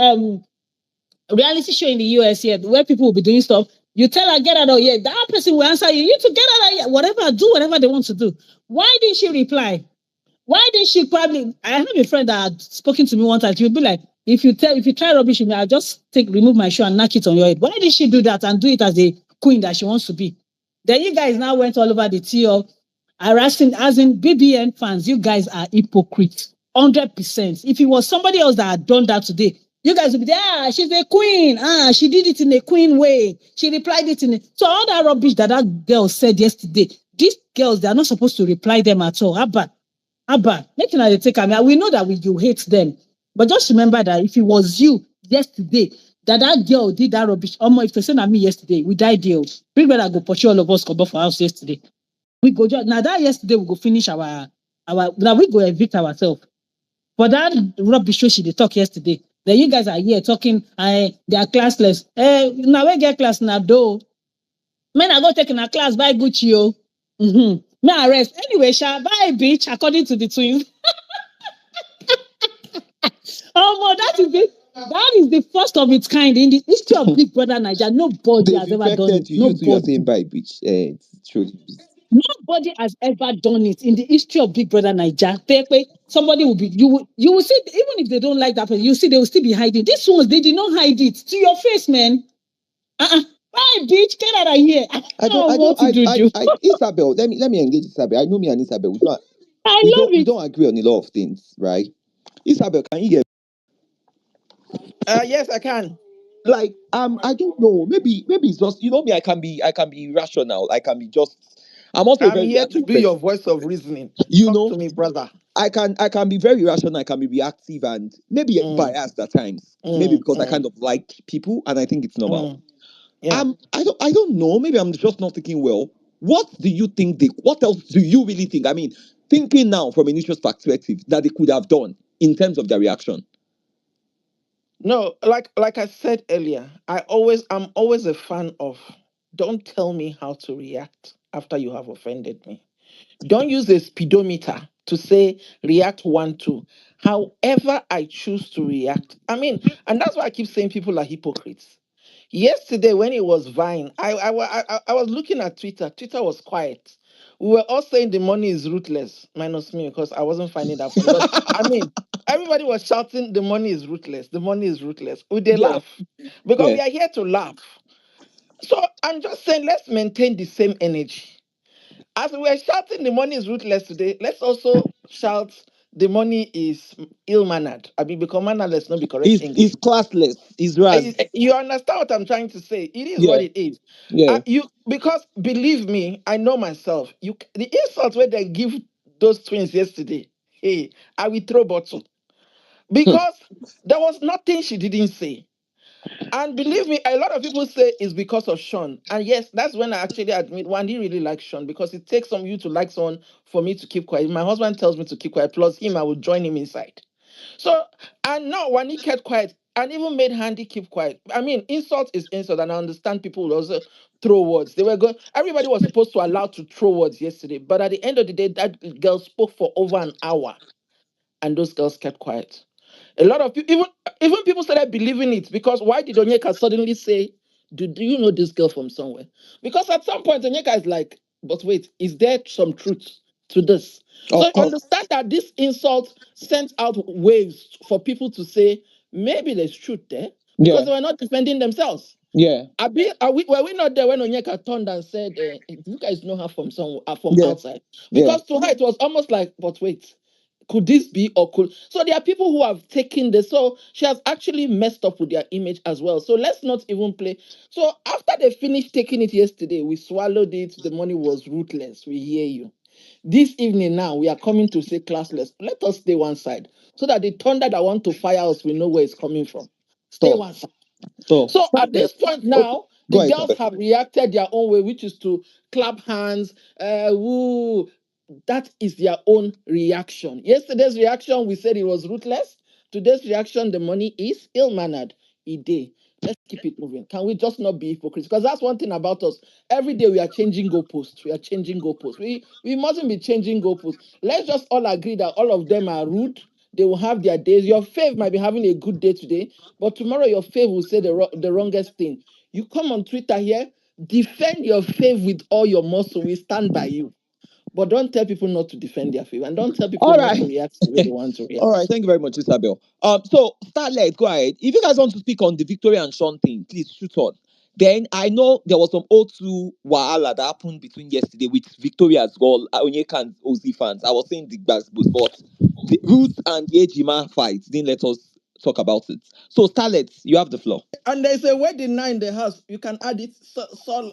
reality show in the US here where people will be doing stuff. You tell her, get out of here. That person will answer you. You to get out of here. Whatever, do whatever they want to do. Why didn't she reply? Why did she probably? I have a friend that had spoken to me one time. She would be like, if you try rubbish with me, I'll just remove my shoe and knock it on your head. Why did she do that and do it as a queen that she wants to be? Then you guys now went all over the tea of harassing, as in BBN fans. You guys are hypocrites, 100%. If it was somebody else that had done that today, you guys would be there. She's a queen. She did it in a queen way. She replied it in a. So all that rubbish that girl said yesterday, these girls, they are not supposed to reply them at all. Abba, make sure they take am. We know that you hate them, but just remember that if it was you yesterday that girl did that rubbish, if they send at me yesterday, we die deal. Big brother go pursue all of us come for house yesterday. We go now that yesterday we go finish our now we go evict ourselves for that rubbish show she did talk yesterday. Then you guys are here talking, they are classless. Now we get class now though. Men are go taking a class by Gucci. Me arrest anyway. Bye, bitch. According to the twins. That is the first of its kind in the history of Bigbrother Naija. Nobody They've has ever done infected it. you. You too, you are saying Nobody. bye, bitch. It's true. Nobody has ever done it in the history of Bigbrother Naija. Somebody will be you will see, even if they don't like that person, you see they will still be hiding. These ones, they did not hide it to your face, man. Bye, bitch, get out of here. I want to do you. Isabel, let me engage Isabel. I know me and Isabel. I We love don't we it. don't agree on a lot of things, right? Isabel, can you hear? Yes, I can. Like I don't know. Maybe it's just me. I can be rational. I can be just. I'm also a I'm very here to reactive be your person. voice of reasoning. You Talk know, to me, brother. I can be very rational. I can be reactive and maybe Mm, biased at times. Maybe mm, because I kind mm, of like people and I think it's normal. mm. Yeah. I don't know. Maybe I'm just not thinking well. What do you think what else do you really think? I mean, thinking now from a neutral perspective that they could have done in terms of their reaction. No, like I said earlier, I'm always a fan of don't tell me how to react after you have offended me. Don't use a speedometer to say react one, two. However, I choose to react. I mean, and that's why I keep saying people are hypocrites. Yesterday, when it was Vine, I was looking at Twitter. Twitter was quiet. We were all saying the money is ruthless, minus me, because I wasn't finding that funny. But I mean, everybody was shouting, the money is ruthless, the money is ruthless. We they Yeah, laugh because yeah. we are here to laugh. So I'm just saying, let's maintain the same energy. As we were shouting the money is ruthless today, let's also shout the money is ill mannered. I mean, because mannerless not be correct English. It's classless. It's ras. You understand what I'm trying to say? It is what Yeah, it is. yeah. You because believe me, I know myself. The insult where they give those twins yesterday. Hey, I will throw bottle Hmm. because there was nothing she didn't say. And believe me, a lot of people say it's because of Sean. And yes, that's when I actually admit one, he really likes Sean because it takes some you to like someone for me to keep quiet. My husband tells me to keep quiet, plus him, I will join him inside. So, and now when he kept quiet, and even made Handy keep quiet. I mean, insult is insult, and I understand people will also throw words. They were going. Everybody was supposed to allow to throw words yesterday, but at the end of the day, that girl spoke for over an hour, and those girls kept quiet. A lot of people, even people started believing it, because why did Onyeka suddenly say, do you know this girl from somewhere? Because at some point Onyeka is like, but wait, is there some truth to this? So Of course. understand that this insult sent out waves for people to say maybe there's truth there, because Yeah. they were not defending themselves. Yeah. Were we not there when Onyeka turned and said, "Do you guys know her from somewhere, from Yeah. outside?" Yeah. Because to her it was almost like, but wait, could this be, or could, so there are people who have taken this, so she has actually messed up with their image as well. So let's not even play. So after they finished taking it yesterday, we swallowed it. The money was ruthless. We hear you. This evening now we are coming to say classless. Let us stay one side, so that the thunder that want to fire us, we know where it's coming from. Stay So, one side. so So at starlet. this point Okay. now, Go the ahead, girls starlet. have reacted their own way, which is to clap hands. Woo. That is their own reaction. Yesterday's reaction, we said it was ruthless. Today's reaction, the money is ill-mannered. Let's keep it moving. Can we just not be hypocrites? Because that's one thing about us. Every day we are changing goalposts. We are changing goalposts. We mustn't be changing goalposts. Let's just all agree that all of them are rude. They will have their days. Your fave might be having a good day today, but tomorrow your fave will say the wrongest thing. You come on Twitter here, defend your fave with all your muscle. We stand by you. But don't tell people not to defend their fave, and don't tell people All not to right. react the way they want to All right. react. Thank you very much, Isabel. So starlet, go ahead. If you guys want to speak on the Victoria and Sean thing, please shoot on. Then I know there was some O2 Wahala that happened between yesterday with Victoria's goal, Onyeka and Ozzy fans. I was saying the Gbasgbos, but the Roots and the Ejima fight didn't let us talk about it. So starlet, you have the floor. And there's a wedding now in the house. You can add it. So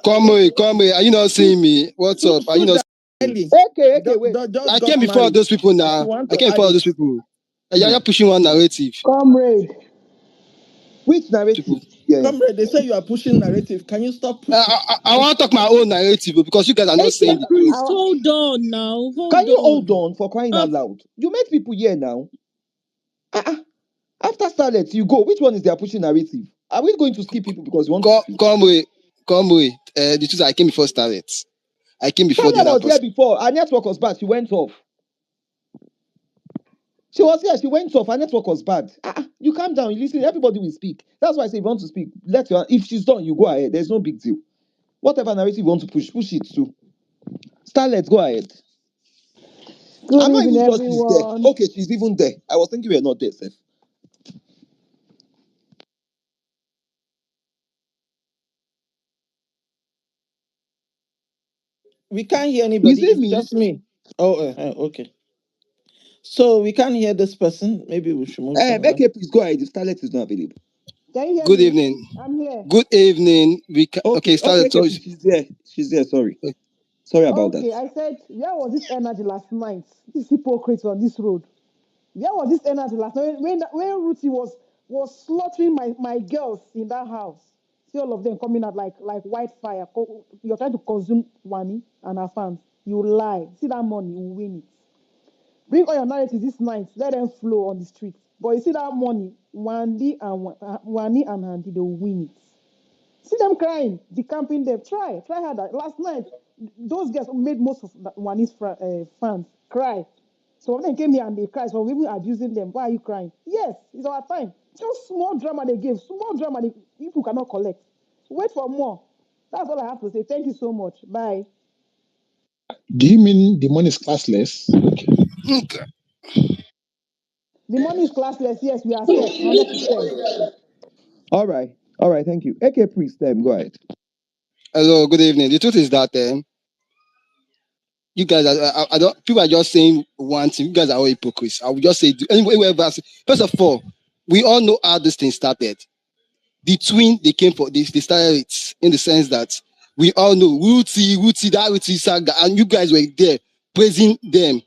Come here. Are you not seeing me? What's up? Are you shoot not that seeing me? early. Okay, wait. I Just came got before married. those people You now. want I to came add before it. those people. You're pushing one narrative. Comrade. Which narrative? People. Yeah. Comrade, they say you are pushing narrative. Can you stop pushing? I want to talk my own narrative because you guys are not saying AK the truth. Priest, hold on now. Can Hold you hold on. on for crying Ah, out loud? You make people here now. Uh-uh. After starlet, you go. Which one is their pushing narrative? Are we going to skip people because you want to Come, speak? come with, come with. The truth, I came before Starlet. I came before the Starlet other was here person. before. Her network was bad. She went off. She was here. She went off. Her network was bad. You calm down. You listen. Everybody will speak. That's why I say if you want to speak, let your. If she's done, you go ahead. There's no big deal. Whatever narrative you want to push it too. Starlet, go ahead. Good I'm not evening, even sure she's there. everyone. Okay, she's even there. I was thinking we are not there, sir. We can't hear Is anybody. it It's me? just me. Oh, okay. So we can't hear this person. Maybe we should move somewhere. Becky, please go ahead. If Starlet is not available. Can you hear Good me? evening. I'm here. Good evening. Okay, Okay, Starlet. Becky, she's there. She's there. Sorry about that. Okay, I said, where was this energy last night? These hypocrites on this road. Where was this energy last night? When Ruthie was slaughtering my girls in that house. See all of them coming out like white fire. You're trying to consume Wani and her fans. You lie. See that money, you win it. Bring all your narratives this night. Let them flow on the streets. But you see that money, Wani and Handy, they will win it. See them crying, decamping them. Try harder. Last night, those guys made most of Wani's fans cry. So when they came here and they cried, so we were abusing them. Why are you crying? Yes, it's our time. Just small drama they gave, small drama people cannot collect. Wait for more. That's all I have to say. Thank you so much. Bye. Do you mean the money is classless? Okay. The money is classless. Yes, we accept 100%. All right, thank you. AK Priest, go ahead. Hello. Good evening. The truth is that you guys are. I don't. People are just saying one thing. You guys are all hypocrites. I will just say. Anyway, first of all, we all know how this thing started. The twin they came for. They started it in the sense that we all know that Ruthie saga, and you guys were there praising them.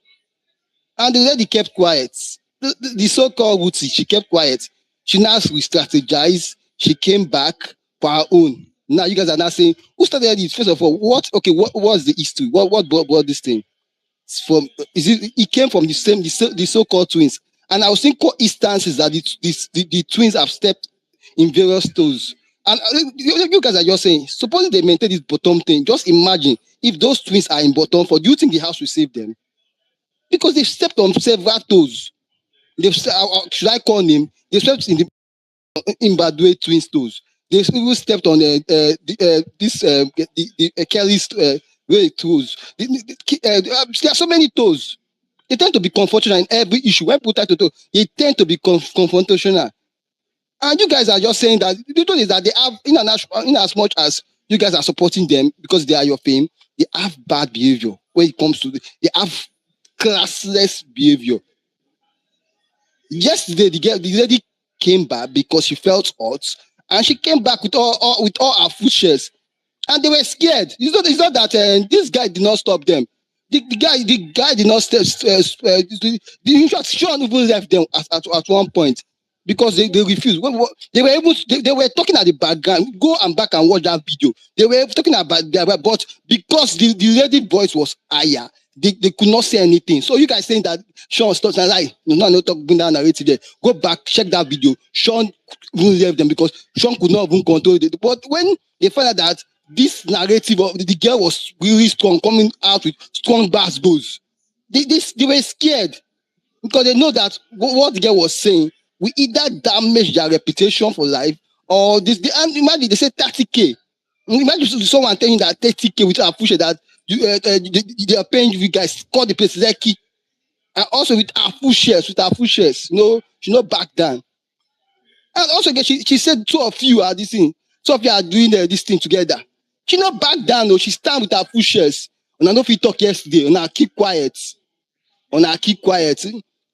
And the lady kept quiet. The so-called Wuti, she kept quiet. She now re-strategized. She came back for her own. Now you guys are now saying, who started this? First of all, what was the history? What brought this thing? It's from it came from the so-called twins. And I was seeing instances that the twins have stepped in various toes. And you guys are just saying, supposing they maintain this bottom thing, just imagine if those twins are in bottom for, do you think the house will save them? Because they've stepped on several toes. Should I call him? They stepped in the Mbadwe twins toes. They even stepped on Kelly's toes. There are so many toes. They tend to be confrontational in every issue. When put that to toe, they tend to be confrontational. And you guys are just saying that the truth is that they have, in as much as you guys are supporting them because they are your fame, they have bad behavior when it comes to they have classless behavior. Yesterday, the lady came back because she felt hot, and she came back with all her food shares, and they were scared. It's not that this guy did not stop them. The guy did not step. In fact, Sean even left them at one point because they refused. They were able to, they were talking at the background. Go and back and watch that video. They were talking about but because the lady voice was higher, they could not say anything. So you guys saying that Sean stopped and like no talk bring that narrative there. Go back, check that video. Sean even left them because Sean could not even control it. But when they found out that this narrative of the girl was really strong, coming out with strong bass goals, they were scared because they know that what the girl was saying will either damage their reputation for life or this. And imagine they say 30K. Imagine someone telling that 30K with a push that they are paying you guys, call the place Lekki, and also with our full shares, she not back down. And also again, she said two of you are this thing, two of you are doing this thing together. She not back down, no, she stand with her full shares. And I know if you talk yesterday, and I keep quiet.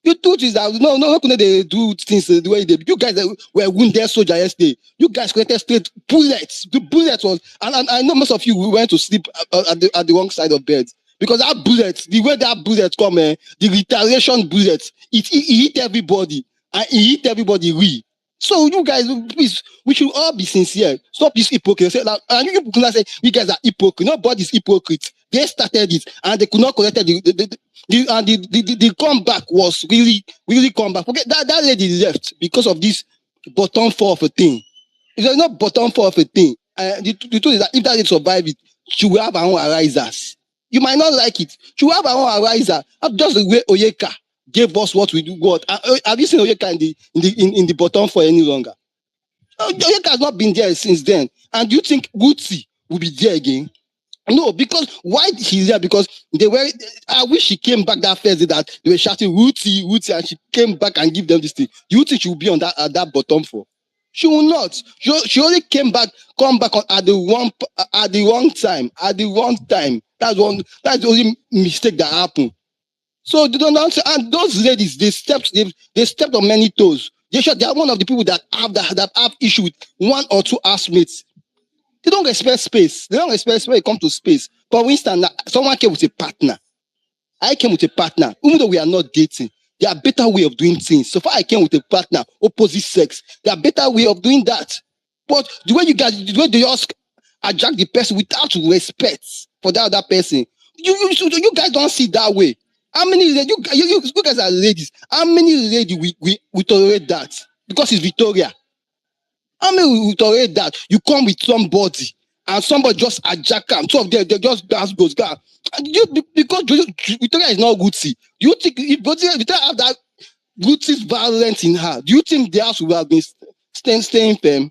The truth is that no, couldn't they do things the way they? You guys were wounded soldier yesterday. You guys collected straight bullets. The bullet was, and I know most of you went to sleep at the wrong side of bed because that bullet, the way that bullet come, the retaliation bullet, it hit everybody and it hit everybody real. So you guys, please, we should all be sincere. Stop this hypocrisy. And you people cannot say you guys are hypocrite. Nobody's hypocrite. They started it and they could not collect the comeback was really comeback. Forget that lady left because of this bottom four of a thing. It's not bottom four of a thing. The truth is that if that lady survive it, she will have her own arisers. You might not like it. She will have her own ariser. Just the way Oyeka gave us what we do. What have you seen Oyeka in the bottom four any longer? Oyeka has not been there since then. And do you think Gucci will be there again? No, because why he's there? Because I wish she came back that first day that they were shouting Rooty, and she came back and give them this thing. Do you think she will be on that bottom four? She will not. She only come back at the wrong time. That's the only mistake that happened. So they don't answer. And those ladies, they stepped on many toes. They are one of the people that have issue with one or two housemates. They don't respect space. They don't respect when it comes to space. For instance, someone came with a partner. I came with a partner. Even though we are not dating, there are better way of doing things. So far, I came with a partner, opposite sex. There are better way of doing that. But the way they just hijack the person without respect for that other person, you guys don't see that way. How many ladies, you guys are ladies? How many ladies we tolerate that? Because it's Victoria. How many will tolerate that? You come with somebody and somebody just hijack them. Two of them, they just dance goes down. Because Victoria is not Gucci. Do you think if Victoria have that Gucci's violence in her, do you think the house will have been staying firm?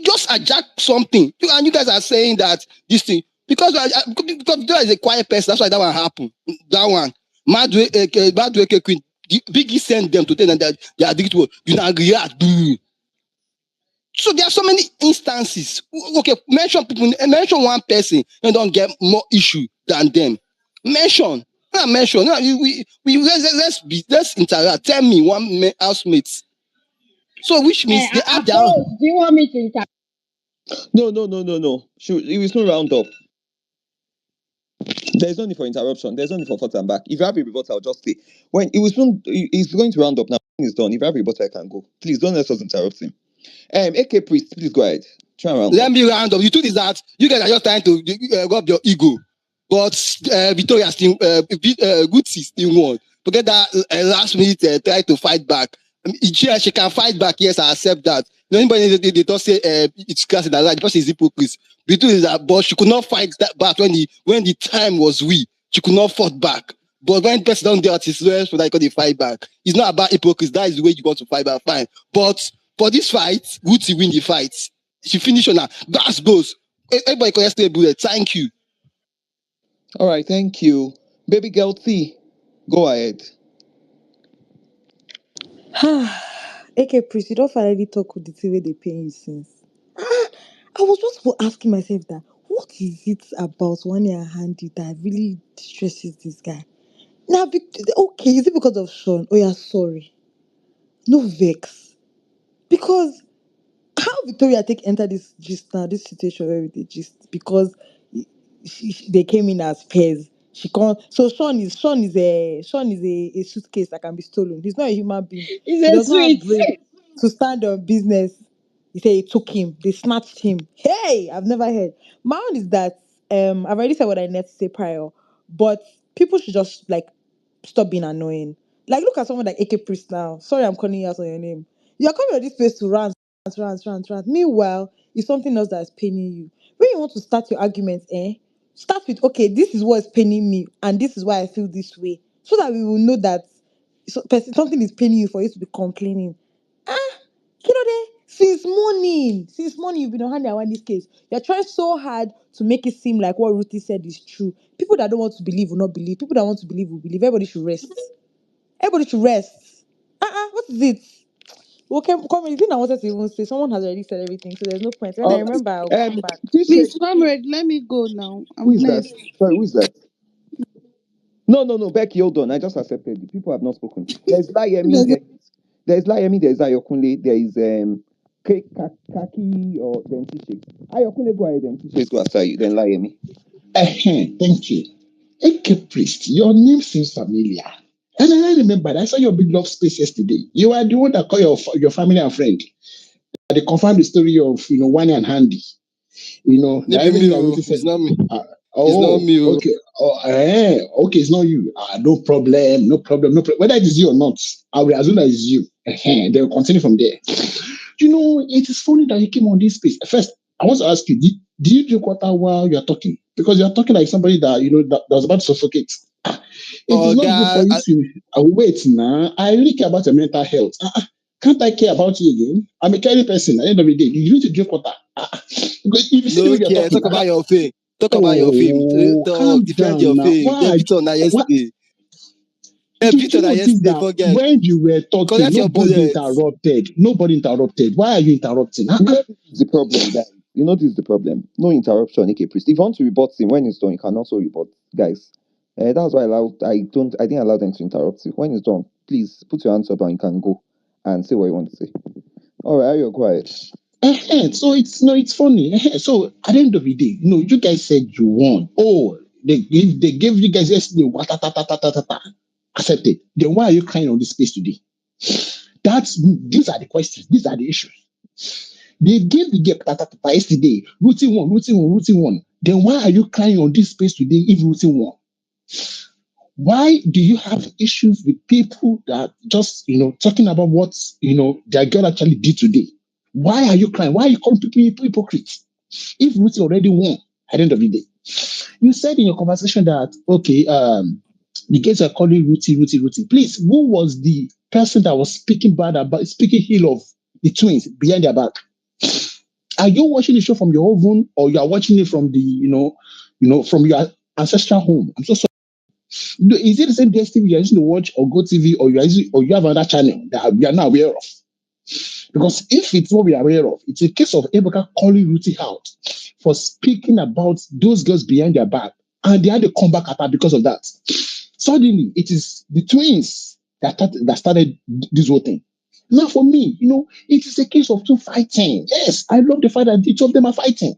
Just hijack something. And you guys are saying that this thing, because Victoria is a quiet person, that's why that one happened. That one. Madwe Queen, Biggie sent them to tell them that they are addicted to you now react. So there are so many instances. Okay, mention one person and don't get more issue than them. Mention. Let's interact. Tell me one housemate. So which means they have their own. Do you want me to interact? No. It will soon round up. There's no need for interruption. There's no need for forth and back. If you have a rebuttal, I'll just say. When it will soon, it's going to round up now. It's done. If you have a rebuttal, I can go. Please don't let us interrupt him. AK Priest, please go ahead. Try and round Let up. me round up. The truth is that you guys are just trying to rub your ego. But Victoria still, Gucci still won. Forget that last minute try to fight back. She can fight back. Yes, I accept that. Anybody they don't say it's class in that lie because it's hypocrite. The truth is that, but she could not fight that back when the time was she could not fight back. But when person don't do it, it's less for that they fight back. It's not about hypocrisy. That is the way you want to fight back. Fine. But for this fight, Ruthie win the fight. She finished on her. That's goes. Everybody can stay bullet. Thank you. All right, thank you. Baby girl T, go ahead. AK Priest, you don't finally talk with the thing where they pay you since. I was just asking myself that what is it about one year handy that really stresses this guy? Now, okay, is it because of Sean? Oh yeah, sorry. No vex. Because how Victoria take enter this gist now, this situation where we dey gist because they came in as pairs. She can't. So Sean is a suitcase that can be stolen. He's not a human being. It's He a does not have sweet. brain to stand on business. He said it took him. They snatched him. Hey, I've never heard. My own is that I've already said what I need to say prior, but people should just like stop being annoying. Like look at someone like AK Priest now. Sorry, I'm calling you out on your name. You're coming to this place to rant. Meanwhile, it's something else that's paining you. When you want to start your argument, start with okay, this is what is paining me, and this is why I feel this way, so that we will know that something is paining you for you to be complaining. Since morning, you've been on hand around this case. You're trying so hard to make it seem like what Ruthie said is true. People that don't want to believe will not believe. People that want to believe will believe. Everybody should rest. Everybody should rest. What is it? Okay, come on. The thing I wanted to even say, someone has already said everything, so there's no point. When I Uh, remember, I'll um, come back. T-shirt, Please, comrade, let me go now. who I'm is that? next. Sorry, who is that? No, Becky, hold on. I just accepted it. People have not spoken. There's Layemi, There's there's Layemi, there's Ayokunle, there is Kaki or then T-shirt. Ayokunle, go ahead and T-shirt go after you, then Layemi. Thank you. AK Priest, your name seems familiar. And I remember, I saw your big love space yesterday. You are the one that called your family and friend. They confirmed the story of, one and handy. Now Maybe everything me, that Ruthie said. it's not me. Uh, It's not oh, me. okay. Okay, it's not you. No problem, no problem, no problem. Whether it is you or not, I will assume that it's you. They will continue from there. It is funny that you came on this space. First, I want to ask you, did you drink water while you're talking? Because you're talking like somebody that, that was about to suffocate. It Oh, is not good for God. you to wait now. I really care about your mental health. Can't I care about you again? I'm a caring person. At the end of the day, you need to drink water. Because if you see the No way you're care. talking, Talk about your fame. Talk about your fame. oh, Talk. calm Defend down your now. fame. They Why? beat on that What? yesterday. They Did beat you on that notice yesterday. that Forget. when you were talking, Collect your nobody bullets. interrupted? Nobody interrupted. Why are you interrupting? This is the problem, guys. This is the problem. No interruption, AK Priest. If you want to report him when it's done, you can also report, guys. That's why I didn't allow them to interrupt you. When it's done, please put your hands up and you can go and say what you want to say. All right, you're quiet. So it's funny. So at the end of the day, you guys said you won. Oh, they gave you guys yesterday. Accepted. Then why are you crying on this space today? These are the questions. These are the issues. They gave the gap yesterday. Routine one. Then why are you crying on this space today if routine won? Why do you have issues with people that just talking about what their girl actually did today? Why are you crying? Why are you calling people hypocrites? If Ruthie already won at the end of the day, you said in your conversation that okay, the guys are calling Ruthie. Please, who was the person that was speaking ill of the twins behind their back? Are you watching the show from your oven, or you are watching it from from your ancestral home? I'm so sorry. Is it the same DSTV you're using to watch, or Go TV, or you have another channel that we are not aware of? Because if it's what we are aware of, it's a case of Ebuka calling Ruthie out for speaking about those girls behind their back, and they had to come back at her because of that. Suddenly, it is the twins that started this whole thing. Now, for me, it is a case of two fighting. Yes, I love the fact that the two of them are fighting.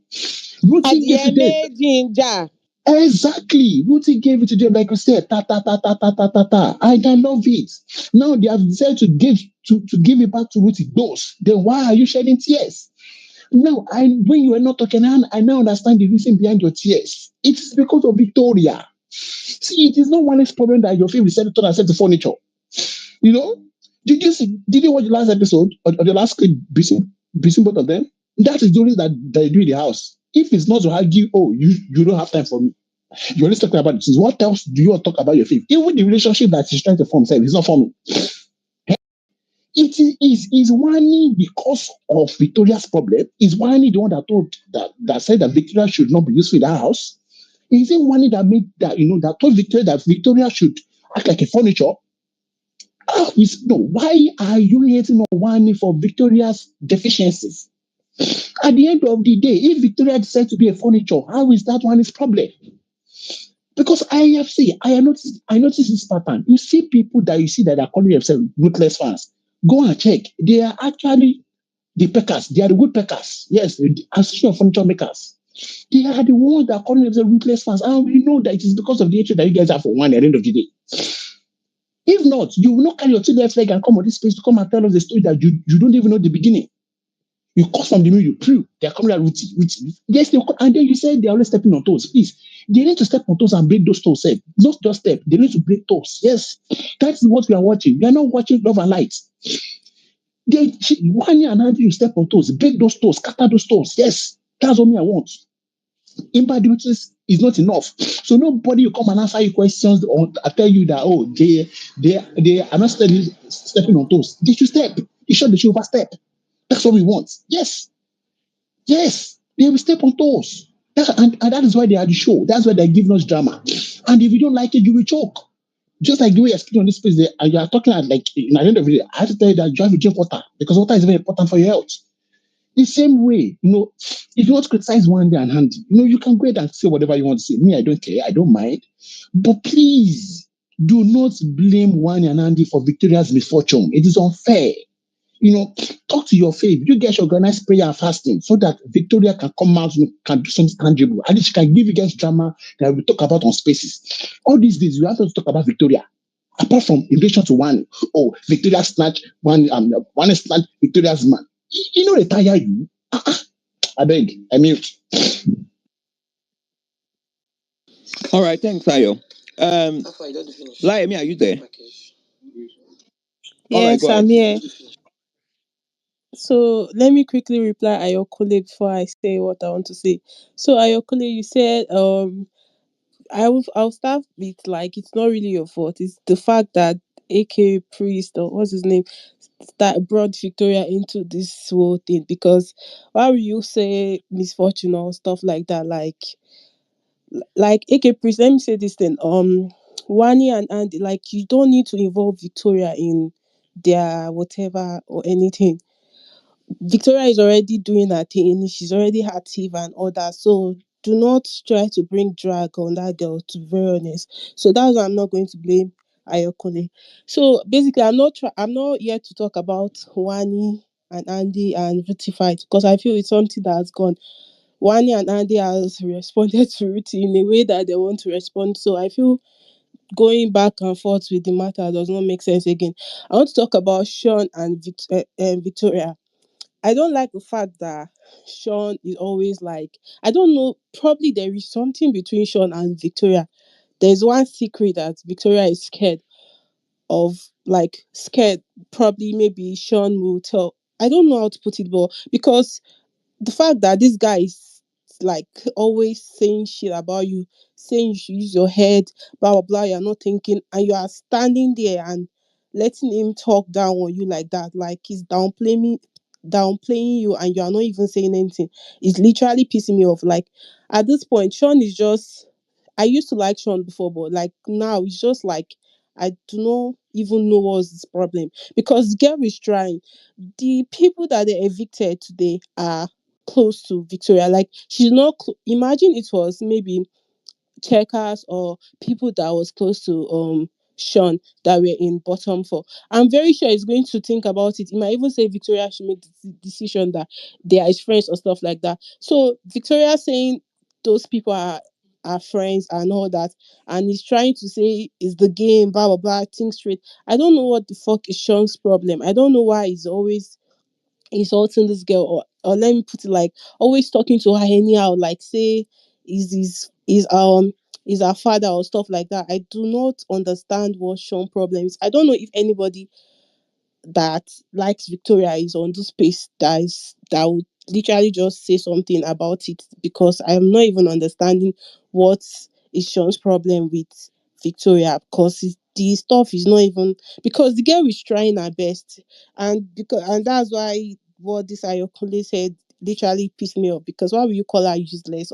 Ruthie gave to them. Ginger. Exactly. Ruthie gave it to them, like I said, ta ta ta ta ta ta ta ta. I can love it. Now they have decided to give it back to Ruthie. Those. Then why are you shedding tears? Now, when you were not talking, I now understand the reason behind your tears. It's because of Victoria. See, it is not one problem that your favorite senator and set the furniture. You know, did you watch the last episode or the last clip between both of them? That is the only that they do in the house. If it's not to argue, oh, you don't have time for me. You're always talking about this. What else do you want to talk about your faith? Even the relationship that she's trying to form self is not forming. It is whining because of Victoria's problem. Is whining the one that told that said that Victoria should not be useful in that house? Is it whining that made that that told Victoria that Victoria should act like a furniture? No, why are you hating on whining for Victoria's deficiencies? At the end of the day, if Victoria decides to be a furniture, how is that one his problem? Because I noticed this pattern. You see people that you see that are calling themselves ruthless fans. Go and check. They are actually the packers. They are the good packers. Yes, the Association of Furniture Makers. They are the ones that are calling themselves ruthless fans. And we know that it is because of the hatred that you guys have for one at the end of the day. If not, you will not carry your two left leg and come on this space to come and tell us the story that you don't even know the beginning. You cut from the middle, you prove they're coming out with it. Yes, and then you said they're always stepping on toes. Please, they need to step on toes and break those toes. Not just step, they need to break toes. Yes, that's what we are watching. We are not watching Love and Light. One year and how do you step on toes, break those toes, scatter those toes. Yes, that's what me I want. Impartiality is not enough. So nobody will come and answer you questions or tell you that they are not stepping on toes. They should step. They should overstep. That's what we want. Yes. Yes, they will step on toes. And that is why they are the show. That's why they're giving us drama. And if you don't like it, you will choke. Just like the way you're speaking on this space, and you are talking at like in the end of the day, I have to tell you that you have to drink water because water is very important for your health. The same way, if you want to criticize one day and hand, you can go ahead and say whatever you want to say. Me, I don't care. I don't mind. But please do not blame one and Andy for Victoria's misfortune. It is unfair. Talk to your faith. You guys organize prayer and fasting so that Victoria can come out, can do something tangible. At least she can give you guys drama that we talk about on spaces. All these days, we have to talk about Victoria. Apart from in relation to one, Victoria snatch one snatch Victoria's man. They tire you. I beg, I mute. All right, thanks, Ayo. Laemi, are you there? All right, Yes, go ahead. I'm here. So let me quickly reply Ayokule before I say what I want to say. So Ayokule, you said I'll start with like it's not really your fault. It's the fact that AK Priest or what's his name that brought Victoria into this whole thing because why would you say misfortune or stuff like that? Like AK Priest, let me say this thing. Wani and Andy, like you don't need to involve Victoria in their whatever or anything. Victoria is already doing her thing. She's already active and all that. So do not try to bring drag on that girl. To be very honest, so that's why I'm not going to blame Ayokole. So basically, I'm not here to talk about Wani and Andy and Ruti fight because I feel it's something that has gone. Wani and Andy has responded to Ruti in a way that they want to respond. So I feel going back and forth with the matter does not make sense again. I want to talk about Sean and Victoria. I don't like the fact that Sean is always like, I don't know, probably there is something between Sean and Victoria. There's one secret that Victoria is scared of, like, scared. Probably maybe Sean will tell. I don't know how to put it, but because the fact that this guy is like always saying shit about you, saying you should use your head, blah blah blah, you're not thinking, and you are standing there and letting him talk down on you like that, like he's downplaying you, and you are not even saying anything. It's literally pissing me off. Like at this point, Sean is just. I used to like Sean before, but like now it's just like I do not even know what's his problem because the girl is trying. The people that they evicted today are close to Victoria. Like she's not. Imagine it was maybe checkers or people that was close to Sean that were in bottom four. I'm very sure he's going to think about it. He might even say Victoria should make the decision that they are his friends or stuff like that. So Victoria saying those people are friends and all that, and he's trying to say it's the game, blah blah blah, think straight. I don't know what the fuck is Sean's problem. I don't know why he's always insulting this girl, or let me put it like always talking to her anyhow, like say is is her father or stuff like that. I do not understand what Sean problem is. I don't know if anybody that likes Victoria is on this space that would literally just say something about it, because I am not even understanding what is Sean's problem with Victoria, because the stuff is not even, because the girl is trying her best, and that's why what this Ayokole said literally pissed me off, because why will you call her useless,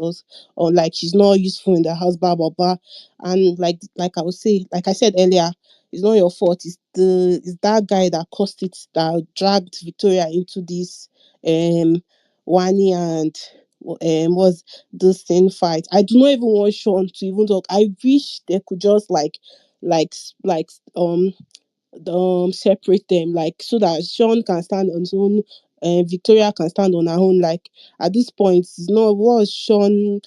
or like she's not useful in the house, blah blah blah. And like I would say, like I said earlier, it's not your fault. It's that guy that caused it, that dragged Victoria into this Wani and was this thing fight. I do not even want Sean to even talk. I wish they could just like like separate them, like, so that Sean can stand on his own and Victoria can stand on her own. Like, at this point, it's not what Sean,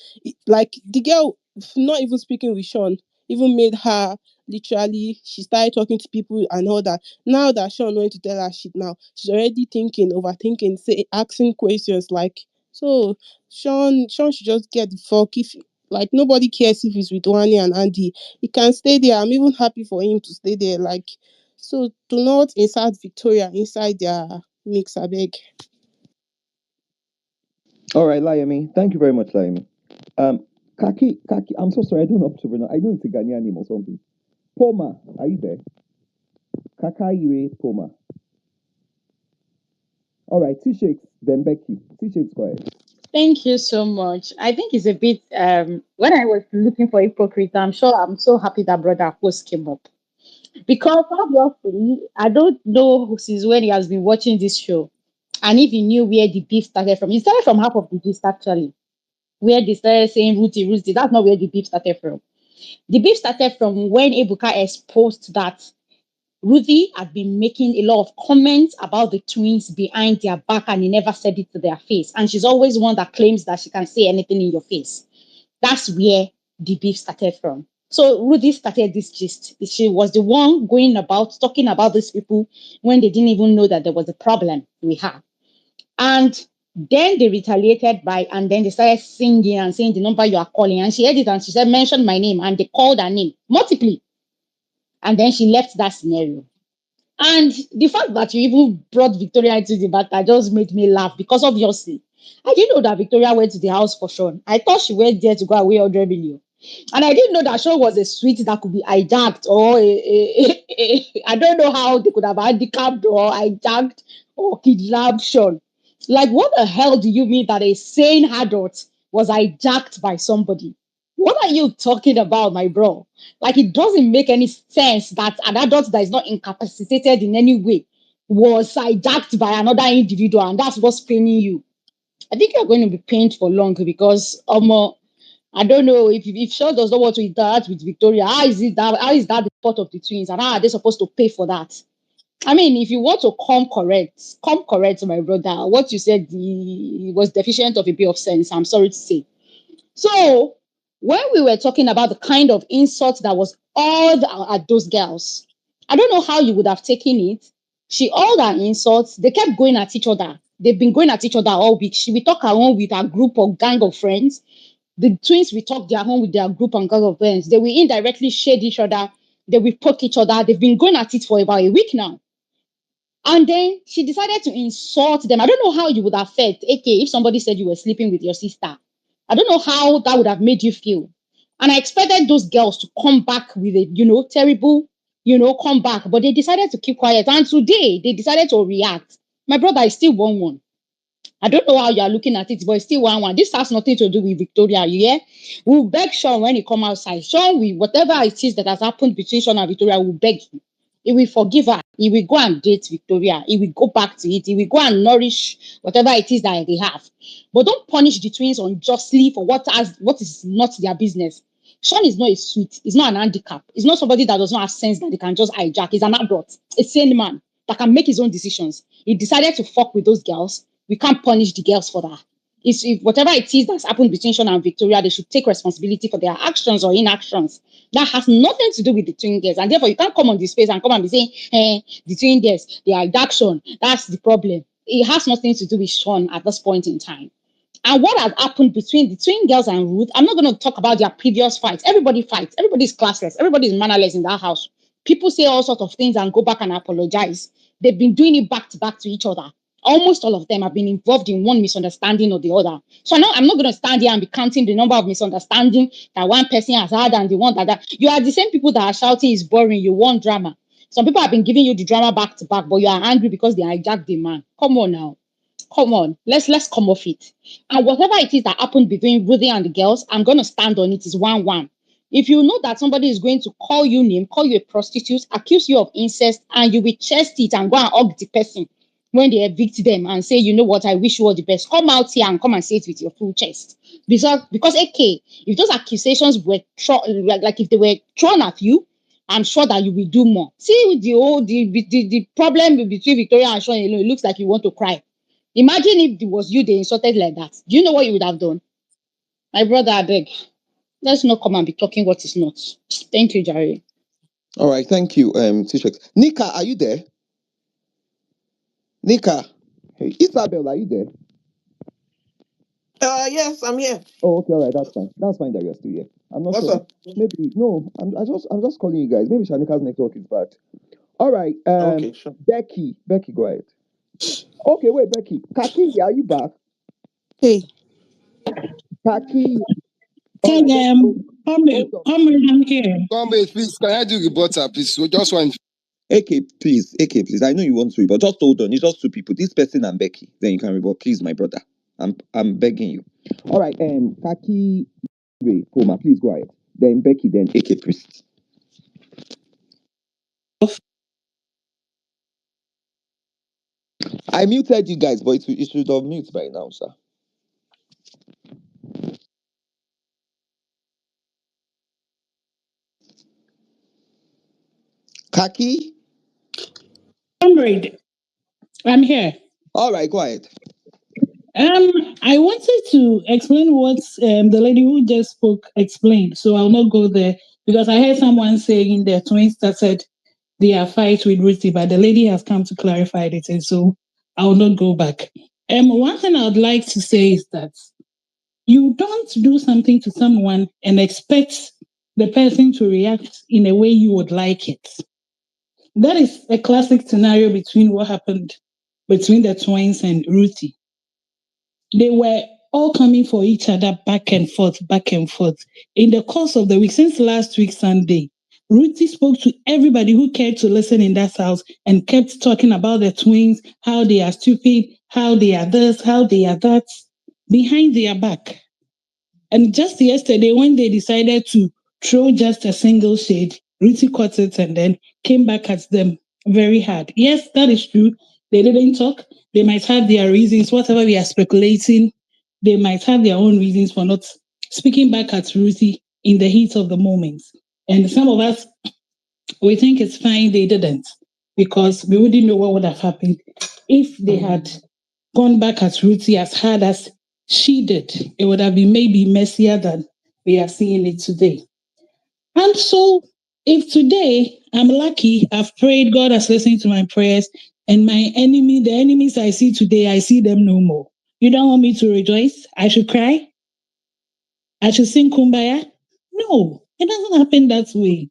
like the girl not even speaking with Sean even made her literally, she started talking to people and all that. Now that Sean went to tell her shit, now she's already thinking, overthinking, say, asking questions, like, so Sean should just get the fuck. If like nobody cares if he's with Wani and Andy, he can stay there. I'm even happy for him to stay there. Like, so do not insert Victoria inside their mix, I beg. All right, Layemi. Thank you very much, Layemi. Kaki. I'm so sorry. I don't know up to pronounce. I know it's a Ghanaian name or something. Poma, are you there? Kakaiwe Poma. All right, two shakes, then Becky. Two shakes, go ahead. Thank you so much. I think it's a bit when I was looking for hypocrite, I'm sure I'm so happy that brother post came up. Because obviously, I don't know since when he has been watching this show. And if he knew where the beef started from, it started from half of the gist actually. Where they started saying Ruthie, Ruthie, that's not where the beef started from. The beef started from when Ebuka exposed that Ruthie had been making a lot of comments about the twins behind their back and he never said it to their face. And she's always one that claims that she can say anything in your face. That's where the beef started from. So Ruthie started this gist. She was the one going about talking about these people when they didn't even know that there was a problem we had. And then they retaliated by, and then they started singing and saying the number you are calling. And she heard it and she said, mention my name. And they called her name multiply. And then she left that scenario. And the fact that you even brought Victoria into the matter just made me laugh because obviously I didn't know that Victoria went to the house for Sean. I thought she went there to go away 100 million. And I didn't know that Sean was a suite that could be hijacked or I don't know how they could have handicapped or hijacked or kidnapped Sean. Like, what the hell do you mean that a sane adult was hijacked by somebody? What are you talking about, my bro? Like, it doesn't make any sense that an adult that is not incapacitated in any way was hijacked by another individual, and that's what's paining you. I think you're going to be pained for long because I don't know if Shaw does not want to interact with Victoria. How is that the fault of the twins? And how are they supposed to pay for that? I mean, if you want to come correct, my brother. What you said was deficient of a bit of sense. I'm sorry to say. So when we were talking about the kind of insult that was all at those girls, I don't know how you would have taken it. She all her insults, they kept going at each other. They've been going at each other all week. She will talk her own with her group or gang of friends. The twins will talk their own with their group and gang of friends. They will indirectly shade each other. They will poke each other. They've been going at it for about a week now. And then she decided to insult them. I don't know how you would have felt, AK, if somebody said you were sleeping with your sister. I don't know how that would have made you feel. And I expected those girls to come back with a, terrible, comeback. But they decided to keep quiet. And today, they decided to react. My brother is still 1-1. I don't know how you are looking at it, but it's still 1-1. This has nothing to do with Victoria, you hear? We'll beg Sean when he come outside. Sean, whatever it is that has happened between Sean and Victoria, we'll beg him. He will forgive her. He will go and date Victoria. He will go back to it. He will go and nourish whatever it is that they have. But don't punish the twins unjustly for what is not their business. Sean is not a sweet. He's not an handicap. He's not somebody that does not have sense that they can just hijack. He's an adult, a sane man that can make his own decisions. He decided to fuck with those girls. We can't punish the girls for that. If whatever it is that's happened between Sean and Victoria, they should take responsibility for their actions or inactions. That has nothing to do with the twin girls. And therefore, you can't come on this space and come and be saying, the twin girls, their action, that's the problem. It has nothing to do with Sean at this point in time. And what has happened between the twin girls and Ruth, I'm not going to talk about their previous fights. Everybody fights. Everybody's classless. Everybody's mannerless in that house. People say all sorts of things and go back and apologize. They've been doing it back to back to each other. Almost all of them have been involved in one misunderstanding or the other. So now I'm not going to stand here and be counting the number of misunderstandings that one person has had and the one that. You are the same people that are shouting is boring. You want drama. Some people have been giving you the drama back to back, but you are angry because they hijacked the man. Come on now. Come on. Let's come off it. And whatever it is that happened between Ruthie and the girls, I'm going to stand on it is 1-1. If you know that somebody is going to call you name, call you a prostitute, accuse you of incest, and you will chest it and go and hug the person when they evict them and say, you know what, I wish you all the best. Come out here and come and say it with your full chest. Because AK, if those accusations were like if they were thrown at you, I'm sure that you will do more. See the problem between Victoria and Sean alone, it looks like you want to cry. Imagine if it was you they insulted like that. Do you know what you would have done? My brother, I beg. Let's not come and be talking what is not. Thank you, Jerry. All right, thank you, T-Shex. Nika, are you there? Nika. Hey, Isabel, are you there? Yes, I'm here. Oh, okay, all right, that's fine. That's fine that you're still here. I'm not What's sure. up? Maybe no. I'm just calling you guys. Maybe Shanika's network is bad. All right. Okay, sure. Becky, go ahead. Okay, wait, Becky. Kaki, are you back? Hey, Kaki. All Tell right. them, Hold on. I'm here. Comrade, please, can I do rebutter, please? So just one. AK, please. I know you want to, but just hold on. It's just two people. This person and Becky. Then you can report, please, my brother. I'm begging you. All right. Kaki, wait, Poma, please go ahead. Then Becky, then AK priest. I muted you guys, but it should have mute by now, sir. Kaki. Comrade, I'm here. All right, go ahead. I wanted to explain what the lady who just spoke explained, so I'll not go there because I heard someone saying their twins started their fight with Ruthie, but the lady has come to clarify it, and so I will not go back. One thing I would like to say is that you don't do something to someone and expect the person to react in a way you would like it. That is a classic scenario between what happened between the twins and Ruthie. They were all coming for each other back and forth, back and forth. In the course of the week, since last week, Sunday, Ruthie spoke to everybody who cared to listen in that house and kept talking about the twins, how they are stupid, how they are this, how they are that, behind their back. And just yesterday, when they decided to throw just a single shade, Ruthie caught it and then came back at them very hard. Yes, that is true. They didn't talk. They might have their reasons, whatever we are speculating. They might have their own reasons for not speaking back at Ruthie in the heat of the moment. And some of us, we think it's fine they didn't because we wouldn't know what would have happened if they had gone back at Ruthie as hard as she did. It would have been maybe messier than we are seeing it today. And so, if today I'm lucky, I've prayed, God has listened to my prayers, and the enemies I see today, I see them no more. You don't want me to rejoice? I should cry? I should sing kumbaya? No, it doesn't happen that way.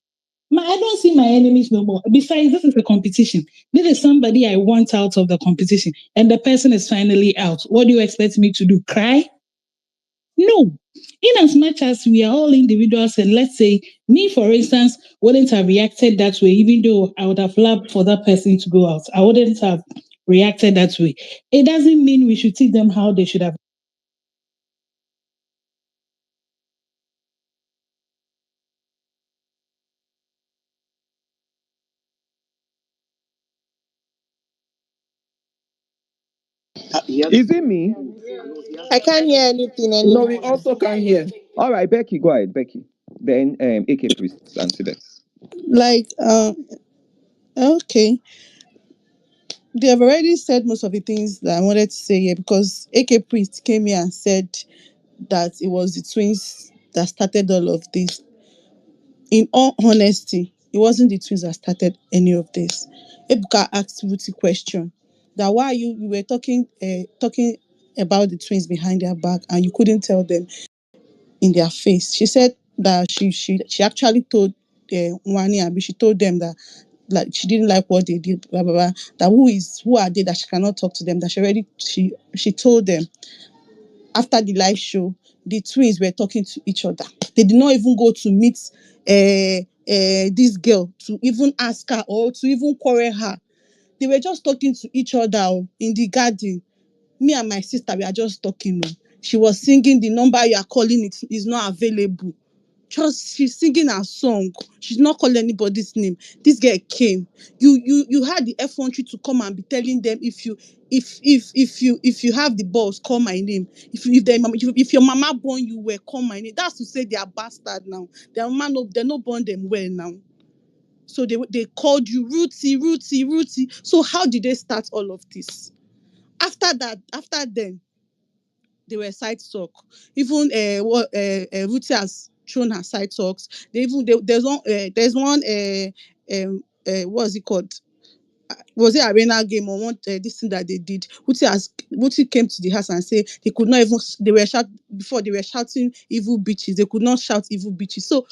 I don't see my enemies no more. Besides, this is a competition. This is somebody I want out of the competition, and the person is finally out. What do you expect me to do? Cry? No. In as much as we are all individuals, and let's say me, for instance, wouldn't have reacted that way, even though I would have loved for that person to go out. I wouldn't have reacted that way. It doesn't mean we should teach them how they should have. Is it me? I can't hear anything No, anymore. we also can hear. All right, Becky, go ahead, Becky. Then AK priests answer that. Like, okay, they have already said most of the things that I wanted to say here because AK Priest came here and said that it was the twins that started all of this. In all honesty, it wasn't the twins that started any of this. Ebuka asked Ruthie question that why you were talking about the twins behind their back, and you couldn't tell them in their face. She said that she actually told Wani Abi, she told them that like she didn't like what they did, blah blah blah. That who are they that she cannot talk to them? That she told them after the live show, the twins were talking to each other. They did not even go to meet this girl to even ask her or to even quarrel her. They were just talking to each other in the garden. Me and my sister, we are just talking. She was singing the number you are calling, it is not available. Just she's singing her song. She's not calling anybody's name. This girl came. You had the F13 to come and be telling them if you have the balls, call my name. If your mama born you well, call my name. That's to say they are bastard now. Their mama no, they no born them well now. So they called you Rooty. So how did they start all of this? After then, they were side talk. Even what Ruti has shown her side talks. There's one what's it called? Was it arena game or one this thing that they did? Ruti came to the house and said they could not even they were shouting evil bitches. They could not shout evil bitches. So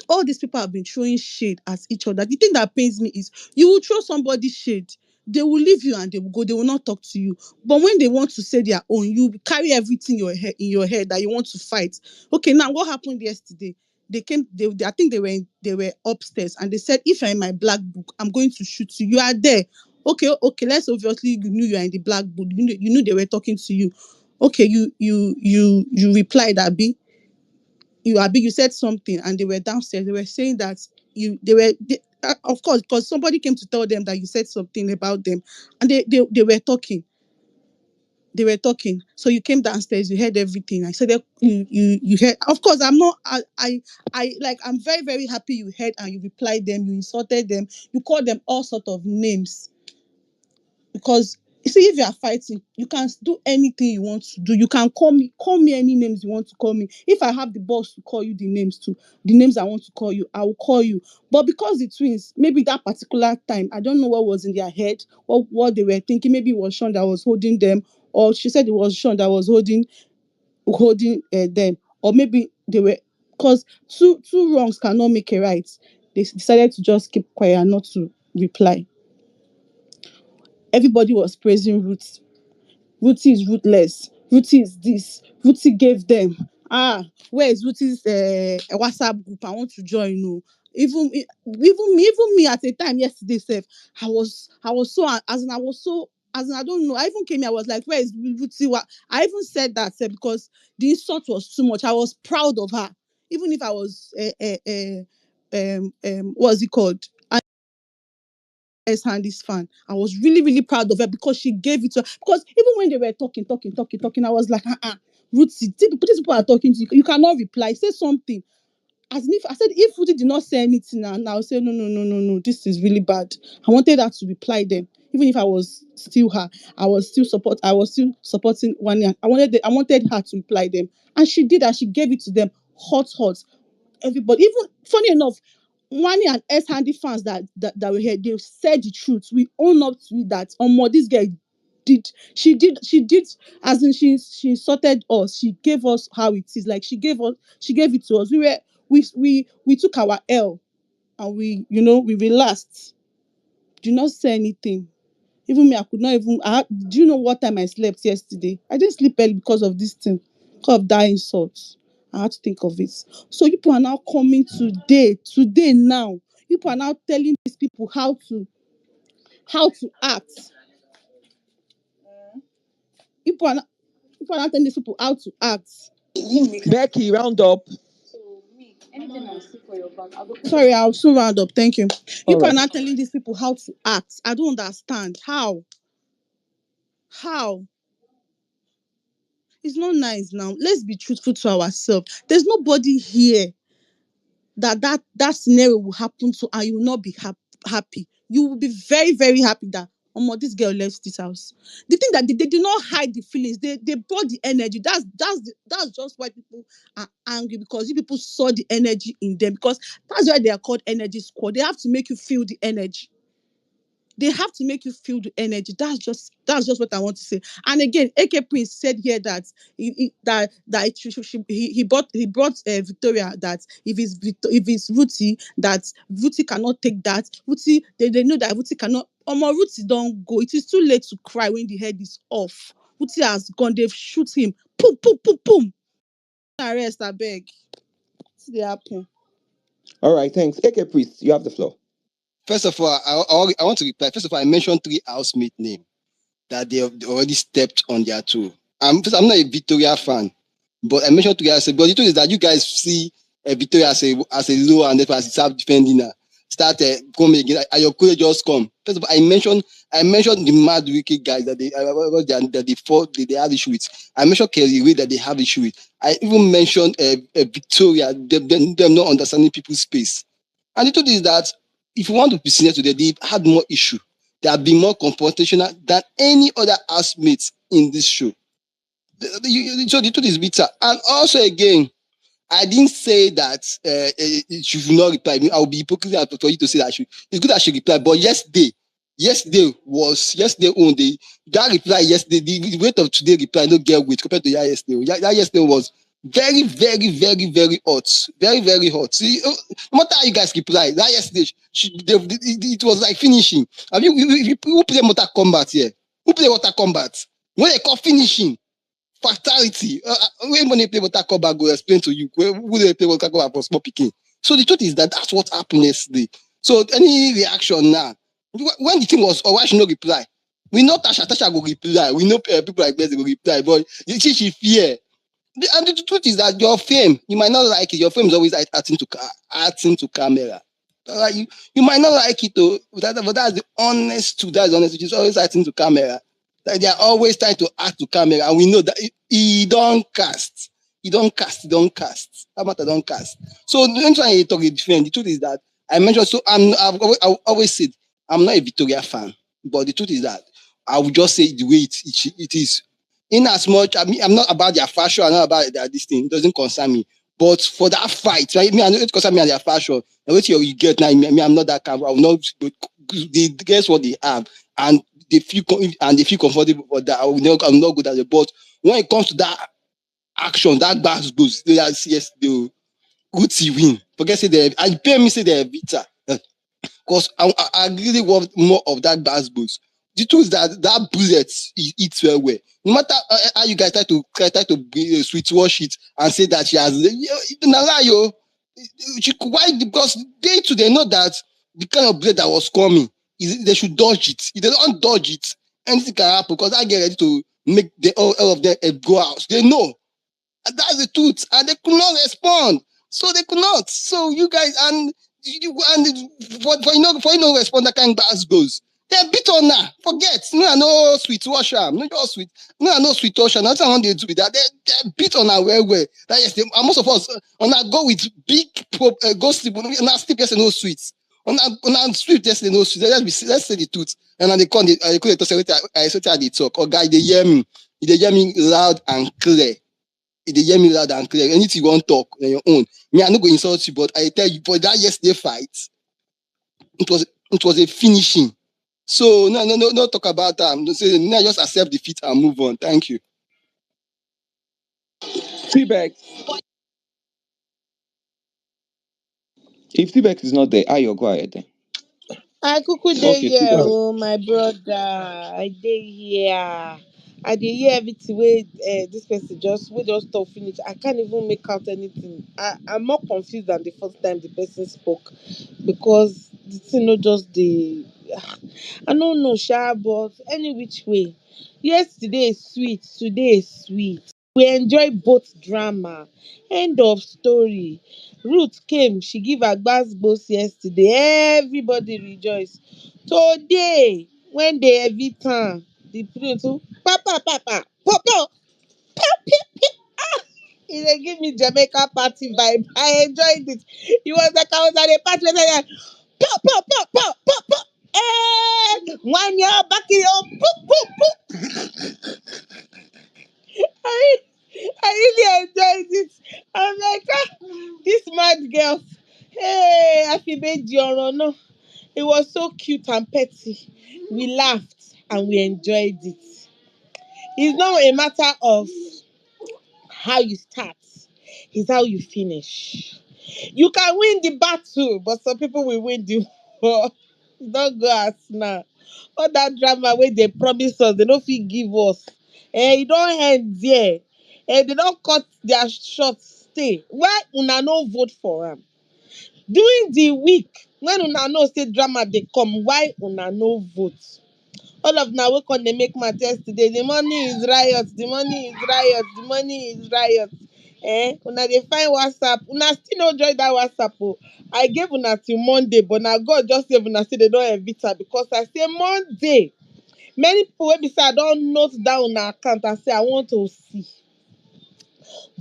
all these people have been throwing shade at each other. The thing that pains me is you will throw somebody shade, they will leave you and they will go, they will not talk to you. But when they want to say their own, you carry everything in your head that you want to fight. Okay, now what happened yesterday? I think they were upstairs and they said, if you're in my black book, I'm going to shoot you. You are there. Okay, let's obviously you knew you're in the black book. You knew they were talking to you. Okay, you replied, Abi, you said something, and they were downstairs. They were saying that of course, because somebody came to tell them that you said something about them, and they were talking. They were talking. So you came downstairs. You heard everything. I said that you heard. Of course, I'm not. I'm very very happy you heard and you replied them. You insulted them. You called them all sort of names. Because you see, if you are fighting, you can do anything you want to do. You can call me any names you want to call me. If I have the balls to call you the names too, the names I want to call you, I will call you. But because the twins, maybe that particular time, I don't know what was in their head, or what they were thinking. Maybe it was Sean that was holding them, or she said it was Sean that was holding them, or maybe they were, because two wrongs cannot make a right. They decided to just keep quiet and not to reply. Everybody was praising Ruth. Ruthie is ruthless. Ruthie is this. Ruthie gave them. Where is Ruthie's WhatsApp group? I want to join. No, even me at a time yesterday, Seth, I was so as in, I don't know. I even came here. I was like, where is Ruthie? I even said that, Seth, because the insult was too much. I was proud of her, even if I was what's it called? Handy's fan. I was really, really proud of her because she gave it to her. Because even when they were talking, I was like, Ruthie, these people are talking to you. You cannot reply. Say something. As if I said, if Ruthie did not say anything, and I'll say, no, this is really bad. I wanted her to reply them. Even if I was still her, I was still supporting one year. I wanted her to reply them. And she did, and she gave it to them hot. Everybody, even funny enough, Wani and S Handy fans that were here, they said the truth. We own up to it that this girl she did as in she sorted us. She gave us how it is. Like she gave it to us. We took our L and we relaxed. Do not say anything. Even me, I could not even. Do you know what time I slept yesterday? I didn't sleep early because of this thing, because of that insult. I had to think of it. So you people are now coming today now. You people are now telling these people how to act. You people are now telling these people how to act. Becky, round up. Sorry, I'll soon round up. Thank you. You All people are right. now telling these people how to act. I don't understand how. How? It's not nice now. Let's be truthful to ourselves. There's nobody here that scenario will happen to, and you will not be happy. You will be very very happy that this girl left this house. The thing that they did not hide the feelings. They brought the energy. That's just why people are angry, because you people saw the energy in them, because that's why they are called energy squad. They have to make you feel the energy. They have to make you feel the energy. That's just what I want to say. And again, AK Prince said here that he brought Victoria, that if it's Ruthie, that Ruthie cannot take that. Ruthie, they know that Ruthie cannot. Ruthie don't go. It is too late to cry when the head is off. Ruthie has gone. They've shoot him. Boom, boom, boom, boom. Arrest, I beg. See the happen. All right, thanks. AK Priest, you have the floor. First of all, I want to reply. First of all, I mentioned 3 housemate names that they have already stepped on their toe. I'm not a Victoria fan, but I mentioned 3 housemate. But the truth is that you guys see Victoria as a low, and therefore as self defending her. Start coming again. Ayokule just come. First of all, I mentioned the mad wicked guys that they have issue with. I mentioned Kelly Ray that they have issue with. I even mentioned Victoria, them not understanding people's space. And the truth is that if you want to be senior today, they've had more issue. They have been more confrontational than any other housemates in this show. So the truth is bitter. And also again, I didn't say that she should not reply. I will be hypocrite for you to say that it's good that she replied. But yesterday only that reply yesterday. The rate of today reply no get weight compared to yesterday. Yesterday was very, very, very, very hot, very, very hot. See, no matter how you guys reply, that yesterday it was like finishing. Have who play Mortal Kombat here? Who play Mortal Kombat? When they call finishing. Fatality. When they play Mortal Kombat, go explain to you. Who they play Mortal Kombat for small picking. So the truth is that that's what happened yesterday. So any reaction now? When the thing was, why should not reply? We know Tasha will reply. We know people like this will reply, but she fear. And the truth is that your fame, you might not like it. Your fame is always acting to camera. You might not like it, though, but that's the honest truth. That's the honest truth. It's always acting to camera. Like they are always trying to act to camera, and we know that he don't cast. He don't cast. That matter don't cast. So don't try to talk a different. The truth is that I mentioned. So I've always said I'm not a Victoria fan, but the truth is that I would just say the way it is. In as much, I mean, I'm not about their fashion, I'm not about this thing. It doesn't concern me. But for that fight, right? I know it concern me and their fashion. And what you get now, I'm not that kind. I will not. They guess what they have, and they feel comfortable for that. I'm not good at it. But when it comes to that action, that bass goes, yes, the Gucci win. Forget say they. I pay me say they're bitter. Because I really want more of that bass boost. The truth is that bullet eats well well. No matter how you guys try to sweet wash it and say that she has Nalayo, why? Because they know that the kind of blade that was coming, they should dodge it. If they don't dodge it, anything can happen because I get ready to make all of them go out. They know. And that's the truth. And they could not respond. So they could not. So you guys for respond that kind of gas goes. They're beat on now. Forget. No sweet washer. No just sweet. No sweet washer. Nothing I want to do with that. They're beat on her well. That yes, most of us on our go with big go sleep. On our sleep yesterday no sweets. On our sleep yesterday no sweets. Let's say the truth. And then they call it I say they talk. Or guy they hear me. They hear me loud and clear. They hear me loud and clear. Anything you want to talk on your own. Me, I'm not going to insult you, but I tell you, for that yesterday fight, it was a finishing. So no talk about that. No, just accept defeat and move on. Thank you. T-Bex. If T-Bex is not there, Ayo, go ahead then. I kuku dey Okay, here, T-Bex. oh my brother. I dey here. I dey hear everything wey this person just talk finish. I can't even make out anything. I'm more confused than the first time the person spoke because the thing no just dey. I don't know, sha, but any which way. Yesterday is sweet, today is sweet. We enjoy both drama. End of story. Ruth came, she give her gbas yesterday. Everybody rejoice. Today, when they heavy turn, the prince papa, papa, he dey give me Jamaica party vibe. I enjoyed it. It was like I was at a party where I pop. When you're back in your I, I really enjoyed it. I'm like, this mad girl. Hey, I feel bad, no. It was so cute and petty. we laughed and we enjoyed it. It's not a matter of how you start, it's how you finish. You can win the battle, but some people will win the war. Don't go as now. All that drama where they promise us, they don't fit give us. It don't end there. They don't cut their short stay. Why una no vote for am? During the week, when una know say drama dey come, why una no vote? All of una wey come dey make mouth yesterday, the money is riot, the money is riot, the money is riot. Una dey find WhatsApp, una still no join that WhatsApp o. I gave una till Monday, but na God just save una say they don evit am because I say Monday. Many people wey be say I don note down una account and say I want to see.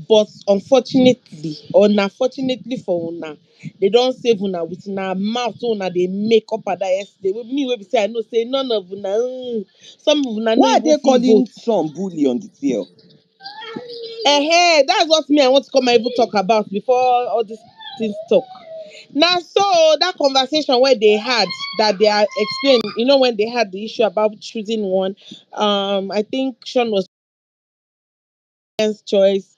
But unfortunately or na fortunately for una, they don save una with una mouth wey una dey make up and down yesterday. Me wey be say I know say none of una, some of una no Why are even they fit calling vote. some bully on the TL? That's what me I want to come and even talk about before all these things talk. Now, so that conversation where they had that they are explaining, when they had the issue about choosing one, I think Sean was choice,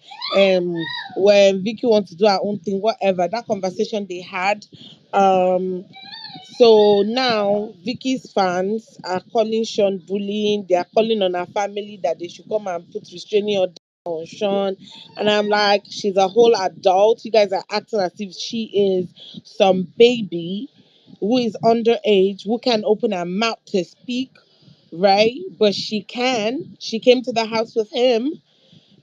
when Vicky wants to do her own thing, whatever. That conversation they had, um, so now Vicky's fans are calling Sean bullying. They are calling on her family that they should come and put restraining order on Sean. And I'm like, she's a whole adult. You guys are acting as if she is some baby who is underage, who can open her mouth to speak, right? But she can. She came to the house with him,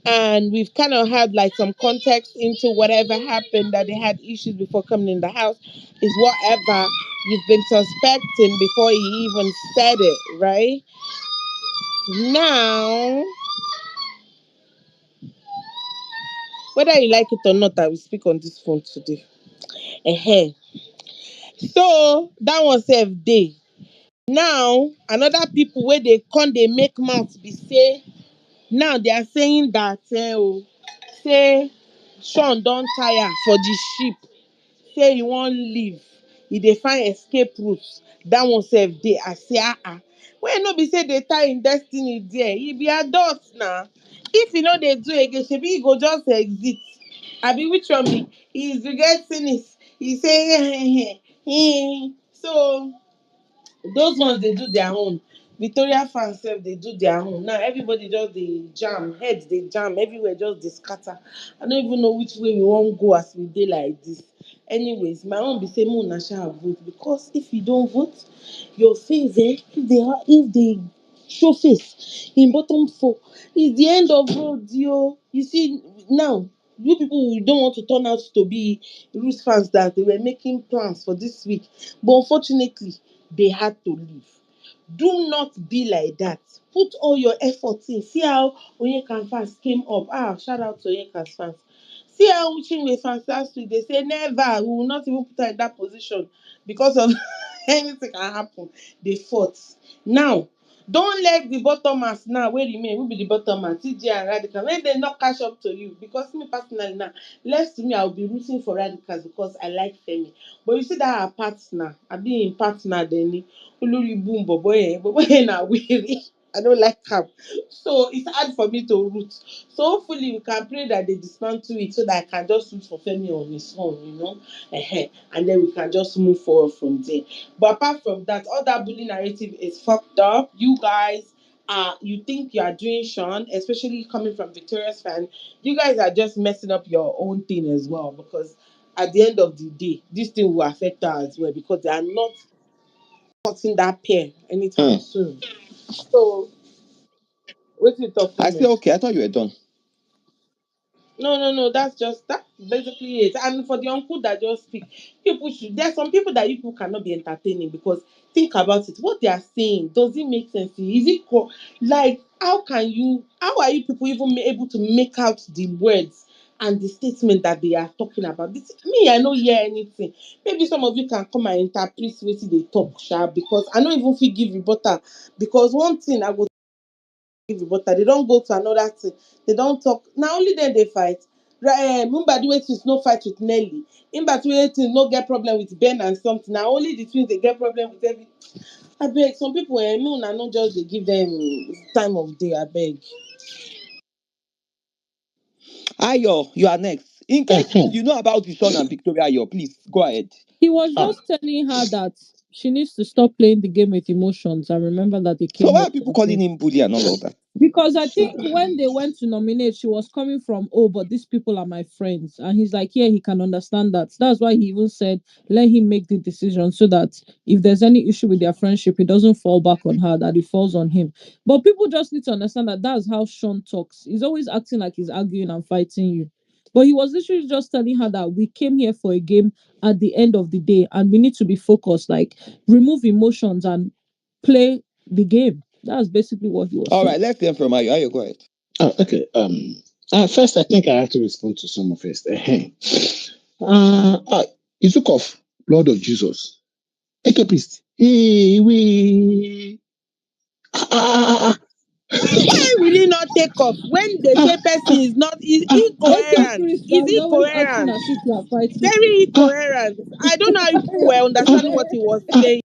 and we've kind of had like some context into whatever happened, that they had issues before coming in the house, is whatever you've been suspecting before he even said it, right? Now, whether you like it or not, I will speak on this phone today. So that was a day. Now another people where they come, they make mouth be say, now they are saying that say Sean don't tire for the sheep, say he wan leave, he dey find escape route. That one sef dey. I say when no be say dey tie im destiny there, he be adult na. If he no dey do again, shebi he go just exit. Abi which one be? He is regretting it. He say so those ones dey do their own. Victoria fans sef dey do their own. Now everybody just dey jam, head dey jam, everywhere just dey scatter. I no even know which way we wan go as we dey like this. Anyways, my own be say make una sha vote, because if you don vote, your face if they show face in bottom four, it's the end of road yo. You see now, you people who don't want to turn out to be Roots fans, that they were making plans for this week, but unfortunately they had to leave. Do not be like that. Put all your efforts in. See how Onyeka fans came up. Shout out to Onyeka's fans. See how Chinwe fans last week, they say never, we will not even put her in that position because of anything can happen. They fought. Now, don't let the bottomers now wey remain, who be the bottomers, TJ and Radical, when they not catch up to you. Because me personally now, less to me, I will be rooting for Radicals because I like Femi. But you see that our partner, I be in partner then. Olori boom, boy, na weary. I don't like am. So it's hard for me to root. So hopefully we can pray that they dismantle it so that I can just root for Femi on his own. And then we can just move forward from there. But apart from that, all that bullying narrative is fucked up. You guys you think you are doing Sean, especially coming from Victoria's fan, you guys are just messing up your own thing as well, because at the end of the day, this thing will affect her as well, because they are not cutting that pair anytime soon. So, what you talk I to say me? okay. I thought you were done. No. That's basically it. And for the uncle that just speak, people should. There's some people that you people cannot be entertaining, because think about it. What they are saying, does it make sense to you? Is it like how can you? How are you people even able to make out the words and the statement that they are talking about? This me, I don't hear anything. Maybe some of you can come and interpret what they talk, sha, because I don't even feel give rebuttal. Because one thing I go give rebuttal, they don't go to another thing, they don't talk. Now only then they fight. Mbadi wey twins no fight with Nelly. Mbadi wey twins no get problem with Ben and something. Now only the twins they get problem with every. Abeg, some people make una no just dey give them time of day, abeg. Ayo, you are next. In case Uh-huh. you know about the Sean and Victoria, Ayo, please go ahead. He was Ah, just telling her that she needs to stop playing the game with emotions and remember that they So came why here are people for a calling game. him bully and all of that? Because I think when they went to nominate, she was coming from, oh, but these people are my friends. And he's like, yeah, he can understand that. That's why he even said, let him make the decision so that if there's any issue with their friendship, it doesn't fall back on her, that it falls on him. But people just need to understand that that's how Sean talks. He's always acting like he's arguing and fighting you. But he was literally just telling her that we came here for a game at the end of the day and we need to be focused, like remove emotions and play the game. That's basically what he was All saying. right, let's hear from Ayo. Ayo, go ahead. okay. First, I think I have to respond to some of first. He took off blood of Jesus. AK priest. Hey, we. Why will he not take off when they Ah, say person ah, is not is ah, ah, Okay, incoherent? Krista Is is always acting incoherent? as if you are fighting him. Very ah, incoherent. I don't know how you people were ah, understanding what he was ah. saying.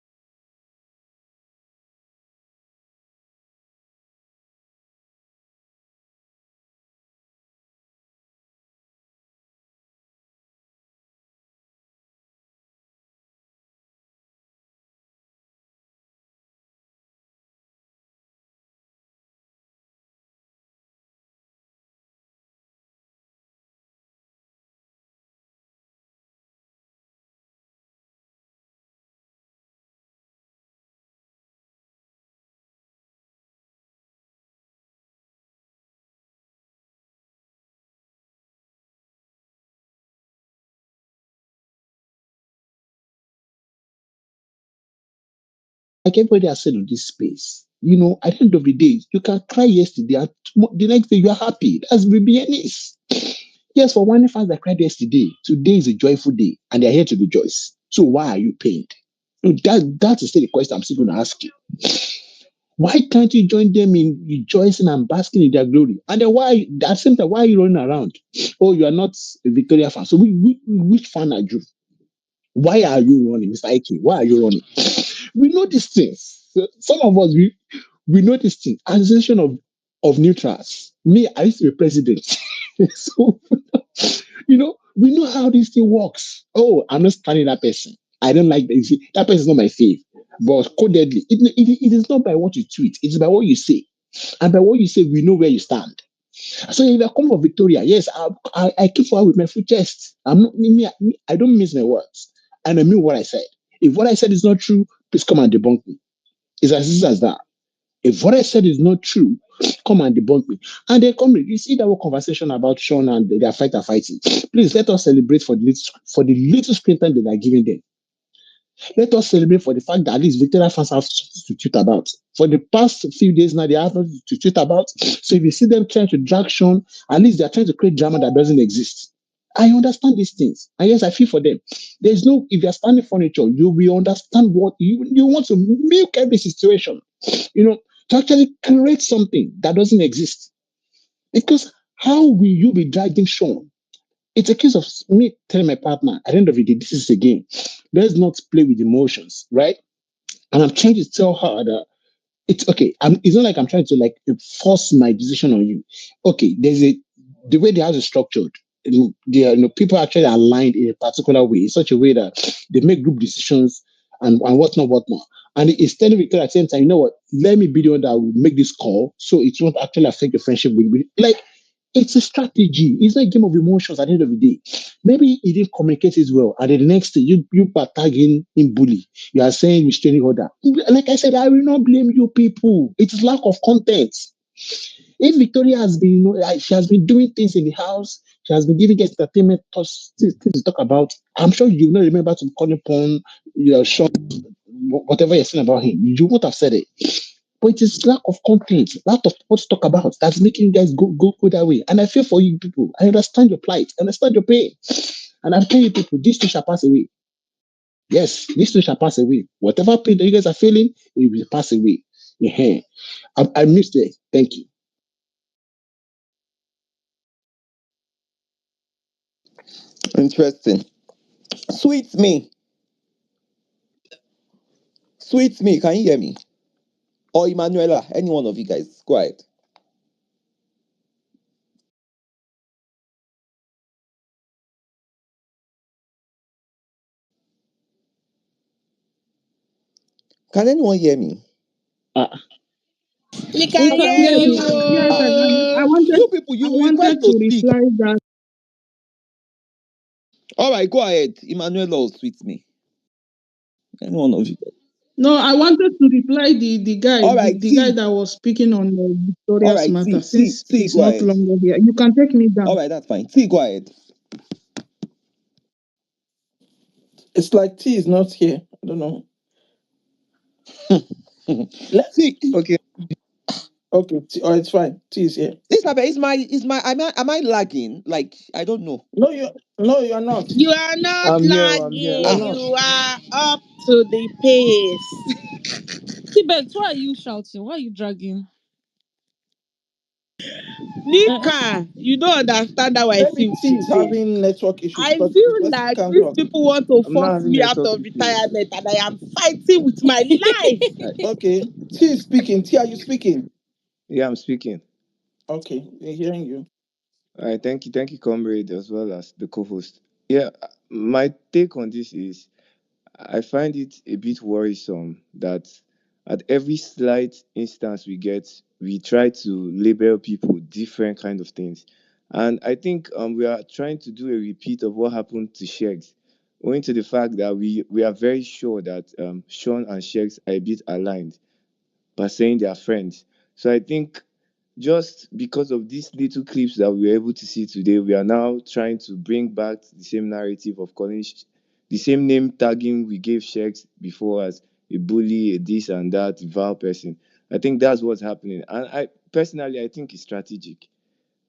Like everybody has said on this space, at the end of the day, you can cry yesterday and the next day you are happy. That's BBNs. Yes, for one fans that cried yesterday, today is a joyful day and they're here to rejoice. So why are you pained? No, that is still the question I'm still going to ask you. Why can't you join them in rejoicing and basking in their glory? And then why, at the same time, why are you running around? Oh, you are not a Victoria fan. So which fan are you? Why are you running, Mr. Ike? Why are you running? We know these things. So some of us, we know these things. Association of neutrals. Me, I used to be president. So, we know how this thing works. Oh, I'm not standing that person. I don't like that. You see, that person is not my fave. But codedly, it is not by what you tweet, it's by what you say. And by what you say, we know where you stand. So if I come for Victoria, yes, I keep for her with my full chest. I'm not I don't miss my words. And I mean what I said. If what I said is not true, please come and debunk me. It's as easy as that. If what I said is not true, come and debunk me. And then come, you see that whole conversation about Sean and their fighting. Please let us celebrate for the little screen time that they are giving them. Let us celebrate for the fact that at least Victoria fans have something to tweet about. For the past few days now, they have nothing to tweet about. So if you see them trying to drag Sean, at least they're trying to create drama that doesn't exist. I understand these things. And yes, I feel for them. There's no, if you're standing furniture, you will understand what you want to milk every situation, you know, to actually create something that doesn't exist. Because how will you be dragging Sean? It's a case of me telling my partner, at the end of the day, this is a game. Let's not play with emotions, right? And I'm trying to tell her that it's okay. It's not like I'm trying to like force my decision on you. Okay, the way the house is structured. People are actually aligned in a particular way, in such a way that they make group decisions and whatnot. And it's telling Victoria at the same time, you know what? Let me be the one that will make this call, so it won't actually affect the friendship with me. Like it's a strategy. It's not a game of emotions at the end of the day. Maybe he didn't communicate it well. And the next thing, you are tagging him bully. You are saying restraining order. Like I said, I will not blame you people. It is lack of content. If Victoria has been, she has been doing things in the house, she has been giving us entertainment things to talk about. I'm sure you will not remember to call upon your Sean, whatever you're saying about him. You would have said it. But it is lack of content, lack of what to talk about that's making you guys go that way. And I feel for you people. I understand your plight, I understand your pain. And I'm telling you people, this too shall pass away. Yes, this too shall pass away. Whatever pain that you guys are feeling, it will pass away. Yeah. I missed it. Thank you. Interesting. Sweet me. Sweet me, can you hear me? Or Emanuela, any one of you guys, go ahead. Can anyone hear me? Ah, We We can can hear hear you. you. Yes, Ah, Oh. you people, I you request wanted to to speak. reply that. All right, go ahead. Emanuela or Sweet me. Any one of you guys. No, I wanted to reply the guy, All right, the guy T. that was speaking on All Victoria's right, matter, T, since T, he's go not ahead. longer here. You can take me All down. right, that's fine. T, go ahead. it's like T is not here. I don't know. Let, See, Okay. okay, T, oh, it's fine. T is here. is my, am I lagging? Like, I don't know. No, you're not. You are not I'm here. I'm here. You're lagging. Ah, not. You are up to the pace. Tibet, why are you shouting? Why are you dragging? Uh-uh. Nika, you don't understand how I Maybe feel T is today. having network issue I because the feel person like can't these talk. people want to I'm not force having me out network of issues. retirement and I am fighting with my life. Okay, T is speaking. T, are you speaking? Yeah, I'm speaking. Okay, we're hearing you. All right, thank you, comrade, as well as the co-host. Yeah, my take on this is I find it a bit worrisome that at every slight instance we get, we try to label people different kind of things, and I think we are trying to do a repeat of what happened to Shegs, owing to the fact that we are very sure that Sean and Shegs are a bit aligned by saying they are friends. So I think just because of these little clips that we were able to see today, we are now trying to bring back the same narrative of calling the same name tagging we gave Shex before as a bully, a this and that, vile person. I think that's what's happening. And I personally, I think it's strategic,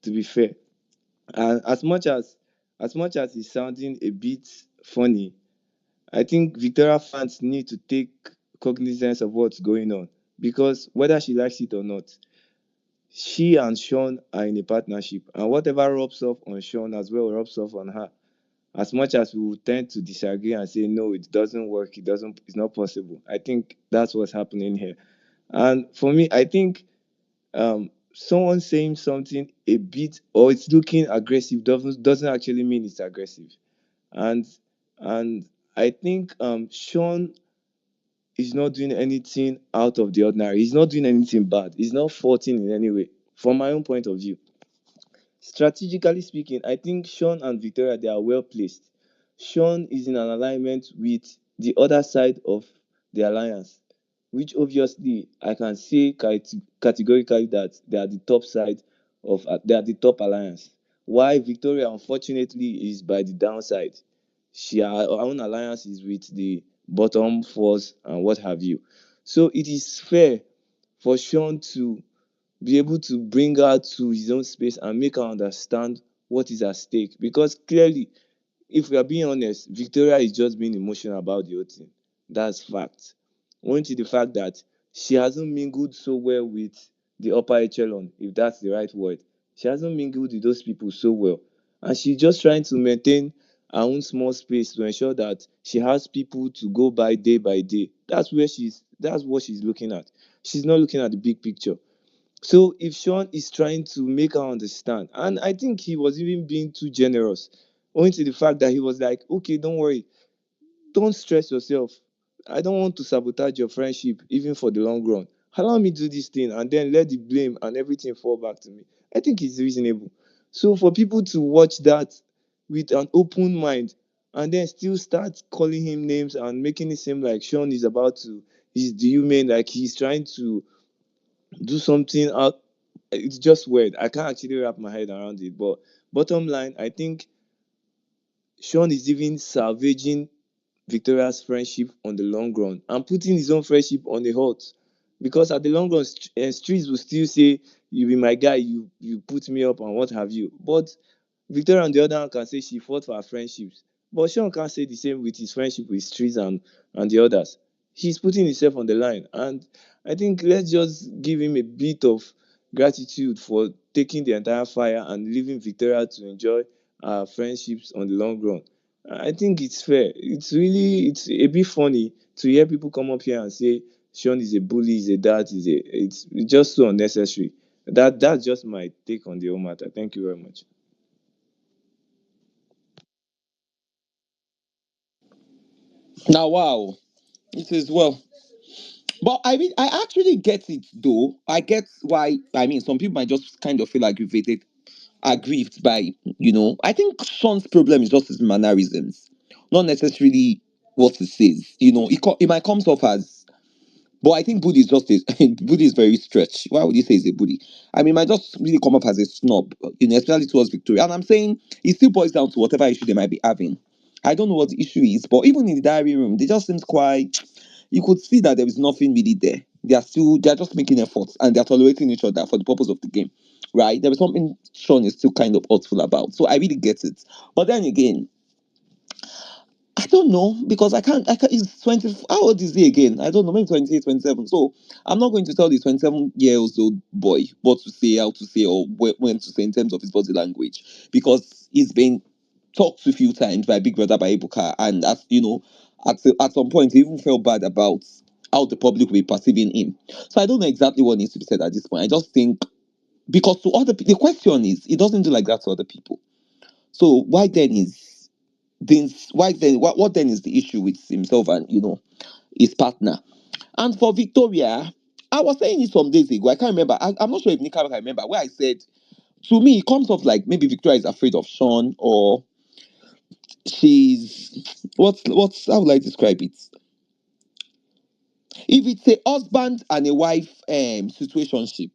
to be fair. And as much as it's sounding a bit funny, I think Victoria fans need to take cognizance of what's going on, because whether she likes it or not, she and Sean are in a partnership, and whatever rubs off on Sean as well rubs off on her. As much as we will tend to disagree and say no, it doesn't work, it's not possible. I think that's what's happening here. And for me, I think someone saying something a bit or it's looking aggressive doesn't actually mean it's aggressive. And and I think Sean is not doing anything out of the ordinary. He's not doing anything bad. He's not faulting in any way. From my own point of view, strategically speaking, I think Sean and Victoria, they are well placed. Sean is in an alignment with the other side of the alliance, which obviously I can say categorically that they are the top side they are the top alliance. Why Victoria unfortunately is by the downside. Her own alliance is with the bottom fours and what have you. So it is fair for Sean to be able to bring her to his own space and make her understand what is at stake. Because clearly, if we are being honest, Victoria is just being emotional about the whole thing. That's fact. Owing to the fact that she hasn't mingled so well with the upper echelon, if that's the right word. She hasn't mingled with those people so well. And she's just trying to maintain her own small space to ensure that she has people to go by day. That's what she's looking at. She's not looking at the big picture. So if Sean is trying to make her understand, and I think he was even being too generous, owing to the fact that he was like, okay, don't worry, don't stress yourself. I don't want to sabotage your friendship, even for the long run. Allow me to do this thing and then let the blame and everything fall back to me. I think it's reasonable. So for people to watch that with an open mind and then still start calling him names and making it seem like Sean is he's the human, like he's trying to do something out. It's just weird. I can't actually wrap my head around it. But bottom line, I think Sean is even salvaging Victoria's friendship on the long run and putting his own friendship on the halt. Because at the long run, Streets will still say, "You be my guy, you put me up and what have you." But Victoria, on the other hand, can say she fought for her friendships. But Sean can't say the same with his friendship with Streets and the others. He's putting himself on the line. And I think let's just give him a bit of gratitude for taking the entire fire and leaving Victoria to enjoy her friendships on the long run. I think it's fair. It's a bit funny to hear people come up here and say Sean is a bully, is a that, is a it's just so unnecessary. That's just my take on the whole matter. Thank you very much. Now, wow, it is well. But I mean, I actually get it though. I get why. I mean, some people might just kind of feel aggravated, aggrieved by, I think Sean's problem is just his mannerisms, not necessarily what he says. It might come off as, but I think bully is just a, bully is very stretched. Why would you say he's a bully? I mean, it might just really come off as a snob, especially towards Victoria. And I'm saying it still boils down to whatever issue they might be having. I don't know what the issue is, but even in the diary room, they just seems quite. You could see that there is nothing really there. They are just making efforts and they are tolerating each other for the purpose of the game, right? There is something Sean is still kind of hurtful about. So I really get it. But then again, I don't know because I can't. He's 20. How old is he again? I don't know. Maybe 28, 27. So I'm not going to tell the 27-year-old boy what to say, how to say, or when to say in terms of his body language because he's been talked to a few times by Big Brother by Ibuka, and at some point he even felt bad about how the public were perceiving him. So I don't know exactly what needs to be said at this point. I just think because to other the question is, he doesn't do like that to other people. So why then is this why then what then is the issue with himself and his partner? And for Victoria, I was saying it some days ago. I can't remember. I'm not sure if Nika can remember where I said to me it comes off like maybe Victoria is afraid of Sean or she's what's how would I describe it? If it's a husband and a wife situationship,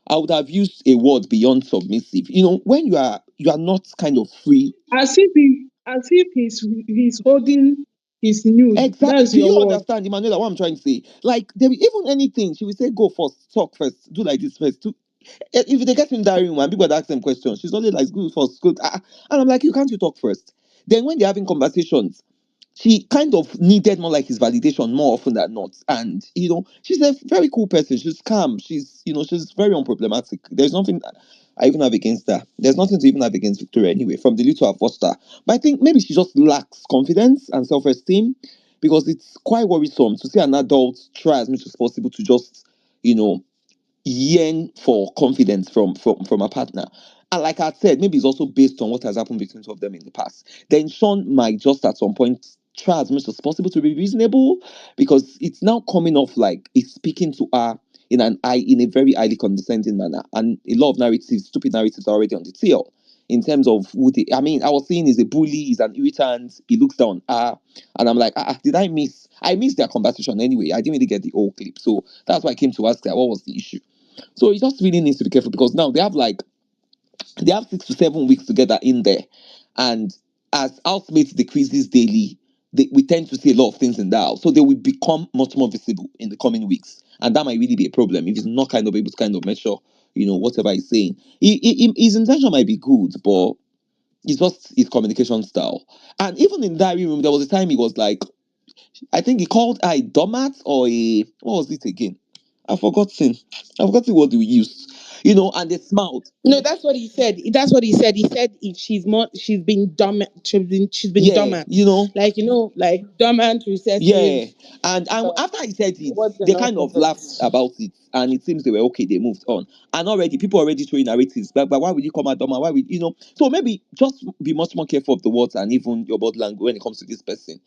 I would have used a word beyond submissive. When you are not kind of free. As if he's holding his nude. Exactly. That's Do your you word. understand, Emanuela, what I'm trying to say? Like, there even anything, she will say, go first, talk first, do like this first. If they get in that room and people ask them questions, she's always like, good first, good. And I'm like, you can't you talk first? Then when they're having conversations, she kind of needed more like his validation more often than not. And she's a very cool person. She's calm. She's very unproblematic. There's nothing I even have against her. There's nothing to even have against Victoria anyway, from the little I've watched her. But I think maybe she just lacks confidence and self-esteem because it's quite worrisome to see an adult try as much as possible to just, you know, yearn for confidence from a partner. And like I said, maybe it's also based on what has happened between two of them in the past. Then Sean might just at some point try as much as possible to be reasonable because it's now coming off like he's speaking to her in a very highly condescending manner. And a lot of narratives, stupid narratives are already on the tail. In terms of I mean, I was saying he's a bully, he's an irritant, he looks down and I'm like, did I missed their conversation anyway. I didn't really get the whole clip. So that's why I came to ask her what was the issue. So he just really needs to be careful because now they have 6 to 7 weeks together in there, and as housemates decreases daily, we tend to see a lot of things in the house, so they will become much more visible in the coming weeks, and that might really be a problem if he's not kind of able to kind of measure, whatever he's saying. His intention might be good, but it's just his communication style. And even in diary room, there was a time he was like, I think he called her a doormat or a what was it again? I've forgotten. I've forgotten what we used. And they smiled. No, that's what he said. That's what he said. He said if she's been dormant. She's been Yeah, dormant. Like dormant, recessive. yeah. And after he said it, What's the they kind of laughed nonsense? about it, and it seems they were okay. They moved on, and already people already throwing narratives. But why would you come at Doma? Why would So maybe just be much more careful of the words and even your body language when it comes to this person,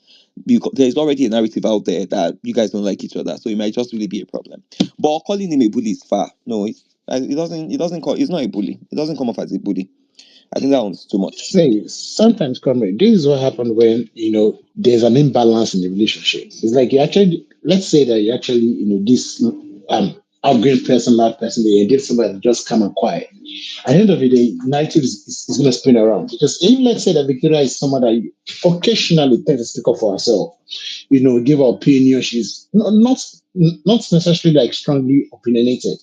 because there's already a narrative out there that you guys don't like each other, so it might just really be a problem. But calling him a bully is far. No, it doesn't. It doesn't call. It's not a bully. It doesn't come off as a bully. I think that one's too much. Say sometimes, comrade, this is what happened when there's an imbalance in the relationship. It's like you actually, let's say that you actually, this outgoing person, loud person, they did somebody that just come and quiet. At the end of the day, narrative is going to spin around because even let's say that Victoria is someone that occasionally tends to speak up for herself, give her opinion. She's not necessarily like strongly opinionated,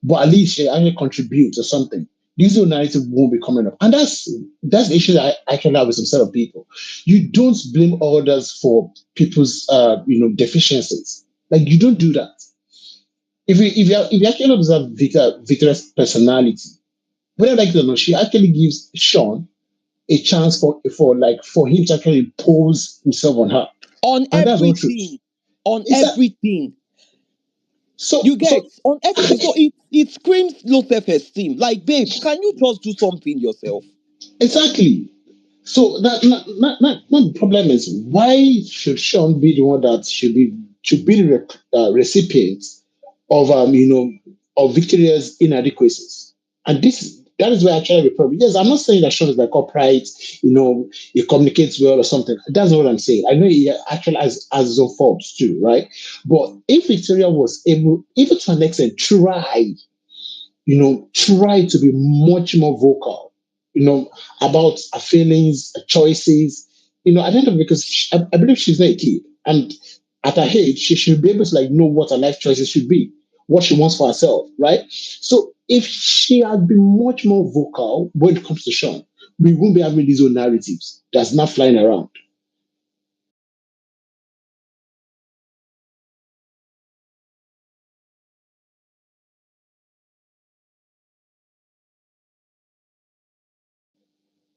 but at least she actually contributes or something. This narrative won't be coming up, and that's the issue that I can have with some set of people. You don't blame others for people's deficiencies. Like you don't do that. If you actually observe Victoria's personality, whether like it or not, she actually gives Sean a chance for him to actually impose himself on her. On And that's not true. everything. On Is that everything. so? You get on everything. So it screams low self-esteem. Like, babe, can you just do something yourself? Exactly. So not the problem is, why should Sean be the one that should be the recipient of of Victoria's inadequacies? And that is where I actually have a problem. Yes, I'm not saying that Sean is like upright, he communicates well or something. That's not what I'm saying. I know he actually has his own faults too, right? But if Victoria was able, even to an extent, try to be much more vocal, about her feelings, her choices. At the end of it, because I believe she's not a kid, and at her age, she should be able to know what her life choices should be, what she wants for herself, right? So if she had been much more vocal when it comes to Sean, we won't be having these own narratives that's not flying around.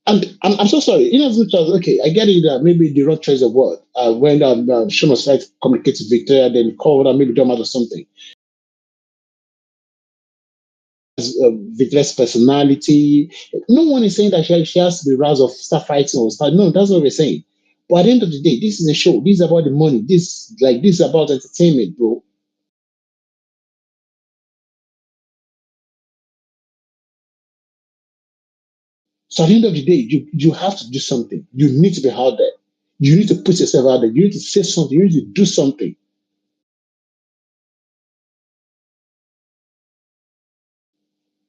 And I'm so sorry. In as much as, okay, I get it that maybe the wrong choice of word. When Sean was trying to communicate to Victoria, then he called her maybe dumb or something. Victoria's personality. No one is saying that she has to be roused of start fighting or start. No, that's what we're saying. But at the end of the day, this is a show. This is about the money. This is about entertainment, bro. So at the end of the day, you have to do something. You need to be out there. You need to put yourself out there. You need to say something. You need to do something.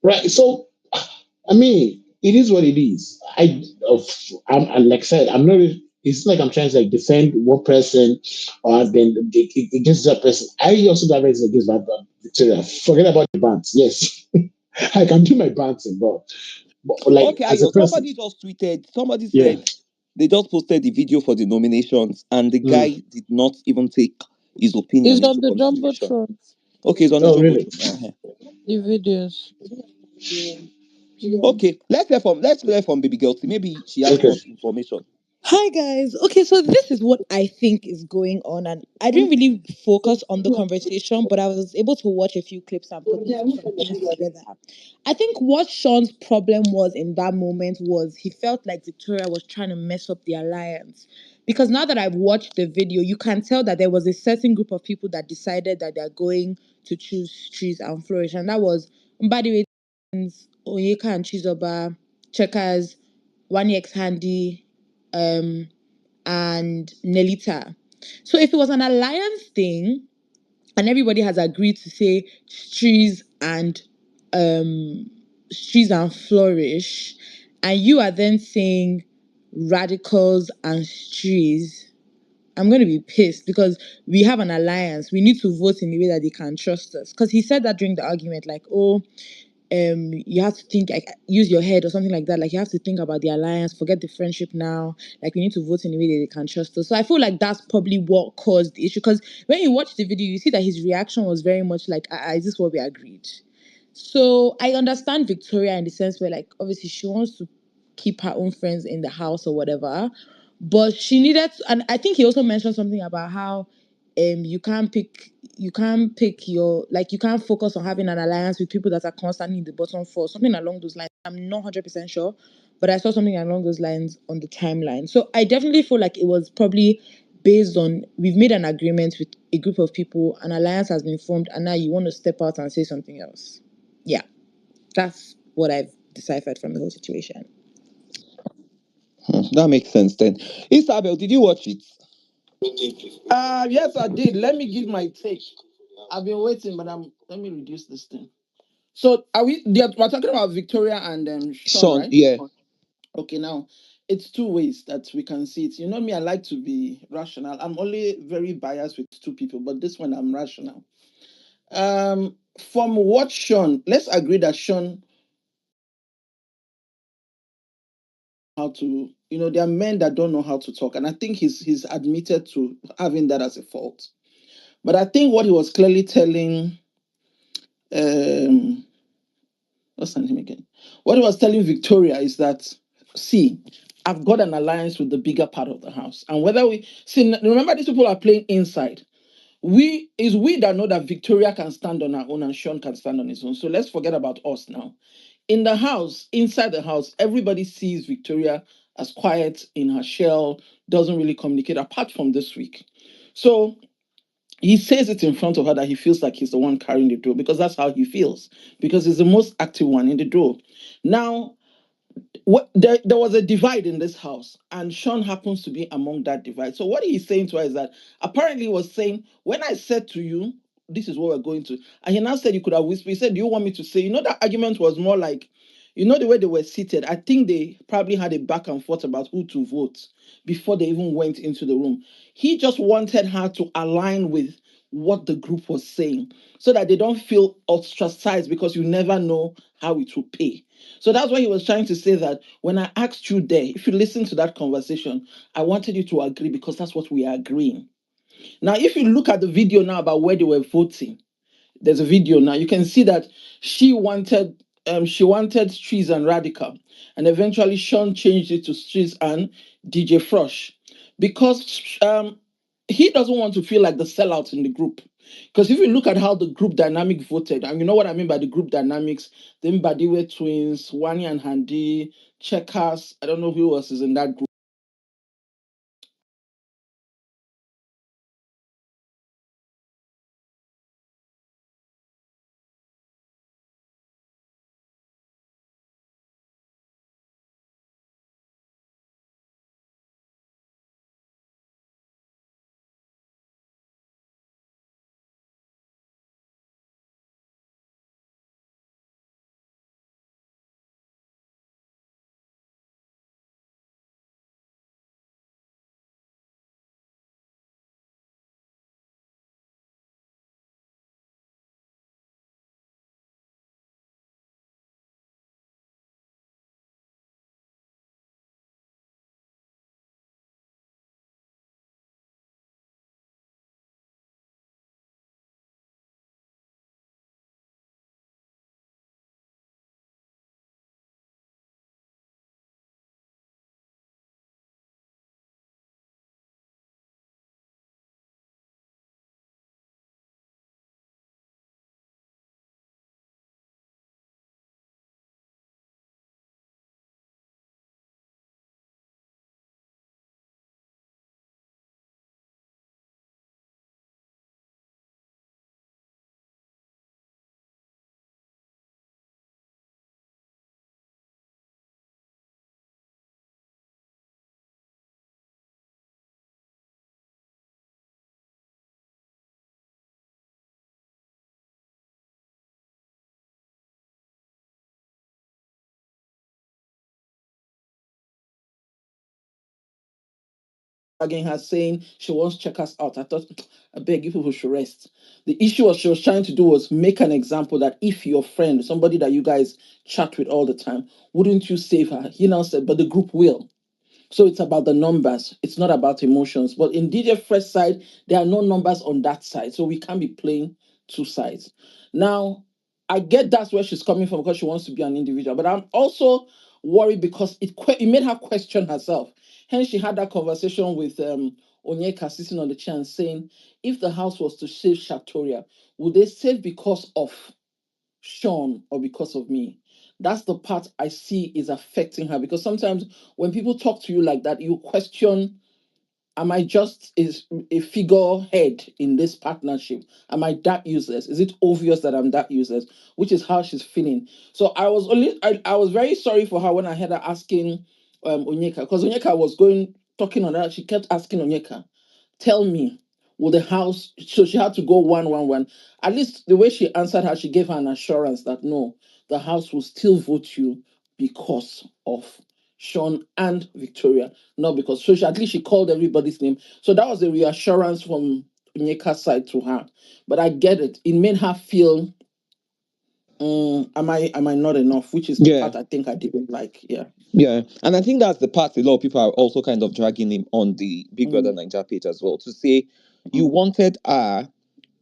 Right. So, I mean, it is what it is. I'm like I said, I'm not. It's not like I'm trying to defend one person or then against that person. I also have against Victoria. Forget about the bants. Yes, I can do my banting, but like Okay, as a Ayo, person, somebody just tweeted, somebody yeah. said they just posted the video for the nominations and the Mm. guy did not even take his opinion It's into on the consideration. jumbotron. Okay, it's on the Oh, really? jumbotron. Uh-huh. The videos. Okay, let's hear from Baby Girl. Maybe she has Okay. more information. Hi guys. Okay, so this is what I think is going on, and I didn't really focus on the conversation, but I was able to watch a few clips and put some things together. I think what Sean's problem was in that moment was he felt like Victoria was trying to mess up the alliance. Because now that I've watched the video, you can tell that there was a certain group of people that decided that they're going to choose Trees and Flourish, and that was, by the way, Onyeka and Chizoba, Checkers, One X Handy, um, and Nelita. So if it was an alliance thing and everybody has agreed to say um streets and flourish, and you are then saying radicals and streets, I'm going to be pissed because we have an alliance. We need to vote in a way that they can trust us. Because he said that during the argument, like, oh, you have to think, like, use your head or something like that, like you have to think about the alliance, forget the friendship now, like we need to vote in a way that they can trust us. So I feel like that's probably what caused the issue, because when you watch the video you see that his reaction was very much like, is this what we agreed? So I understand Victoria in the sense where, like, obviously she wants to keep her own friends in the house or whatever, but she needed to, and I think he also mentioned something about how you can't pick your, like, you can't focus on having an alliance with people that are constantly in the bottom four, something along those lines. I'm not 100% sure, but I saw something along those lines on the timeline. So I definitely feel like it was probably based on, we've made an agreement with a group of people, an alliance has been formed, and now you want to step out and say something else. Yeah, that's what I've deciphered from the whole situation. That makes sense then. Isabel, did you watch it? Yes, I did. Let me give my take. I've been waiting, but let me reduce this thing. So we're talking about Victoria and Sean, Sean, right? yeah. Okay, now it's two ways that we can see it. You know me, I like to be rational. I'm only very biased with two people, but this one I'm rational. From what Sean, let's agree that Sean, how to, there are men that don't know how to talk, and I think he's admitted to having that as a fault. But I think what he was clearly telling, what's her name again? What he was telling Victoria is that, see, I've got an alliance with the bigger part of the house. And whether we see, remember, these people are playing inside. We that know that Victoria can stand on her own and Sean can stand on his own. So let's forget about us now. In the house, inside the house, everybody sees Victoria as quiet in her shell, doesn't really communicate apart from this week. So he says it in front of her that he feels like he's the one carrying the door because that's how he feels, because he's the most active one in the door. Now, there was a divide in this house, and Sean happens to be among that divide. So what he's saying to her is that apparently he was saying, when I said to you, this is what we're going to, and he now said you could have whispered. He said, do you want me to say? That argument was more like, the way they were seated. I think they probably had a back and forth about who to vote before they even went into the room. He just wanted her to align with what the group was saying so that they don't feel ostracized, because you never know how it will pay. So that's why he was trying to say that when I asked you there, if you listen to that conversation, I wanted you to agree because that's what we are agreeing. Now, if you look at the video now about where they were voting, there's a video now. You can see that she wanted Streets and Radical, and eventually Sean changed it to Streets and DJ Frosh, because he doesn't want to feel like the sellout in the group. Because if you look at how the group dynamic voted, and you know what I mean by the group dynamics, the Mbadiwe twins, Wani and Handi, Checkers, I don't know who else is in that group. Again, her saying she wants to check us out. I thought, I beg you people should rest. The issue was she was trying to do was make an example that if your friend, somebody that you guys chat with all the time, wouldn't you save her? He now said, but the group will. So it's about the numbers. It's not about emotions. But in DJ Fresh side, there are no numbers on that side. So we can't be playing two sides. Now, I get that's where she's coming from because she wants to be an individual. But I'm also worried because it made her question herself. Hence, she had that conversation with Onyeka sitting on the chair and saying, if the house was to save Shatoria, would they save because of Sean or because of me? That's the part I see is affecting her, because sometimes when people talk to you like that, you question, am I just is a figurehead in this partnership? Am I that useless? Is it obvious that I'm that useless? Which is how she's feeling. So I was very sorry for her when I had her asking Onyeka, because Onyeka was talking on that. She kept asking Onyeka, tell me, will the house, so she had to go 1-1-1. At least the way she answered her, she gave her an assurance that no, the house will still vote you because of Sean and Victoria, not because. So at least she called everybody's name. So that was a reassurance from Onyeka's side to her. But I get it. It made her feel, am I not enough? Which is the Yeah. part I think I didn't like. Yeah. Yeah, and I think that's the part a lot of people are also kind of dragging him on the Big Brother Mm, Naija page as well, to say you mm. wanted her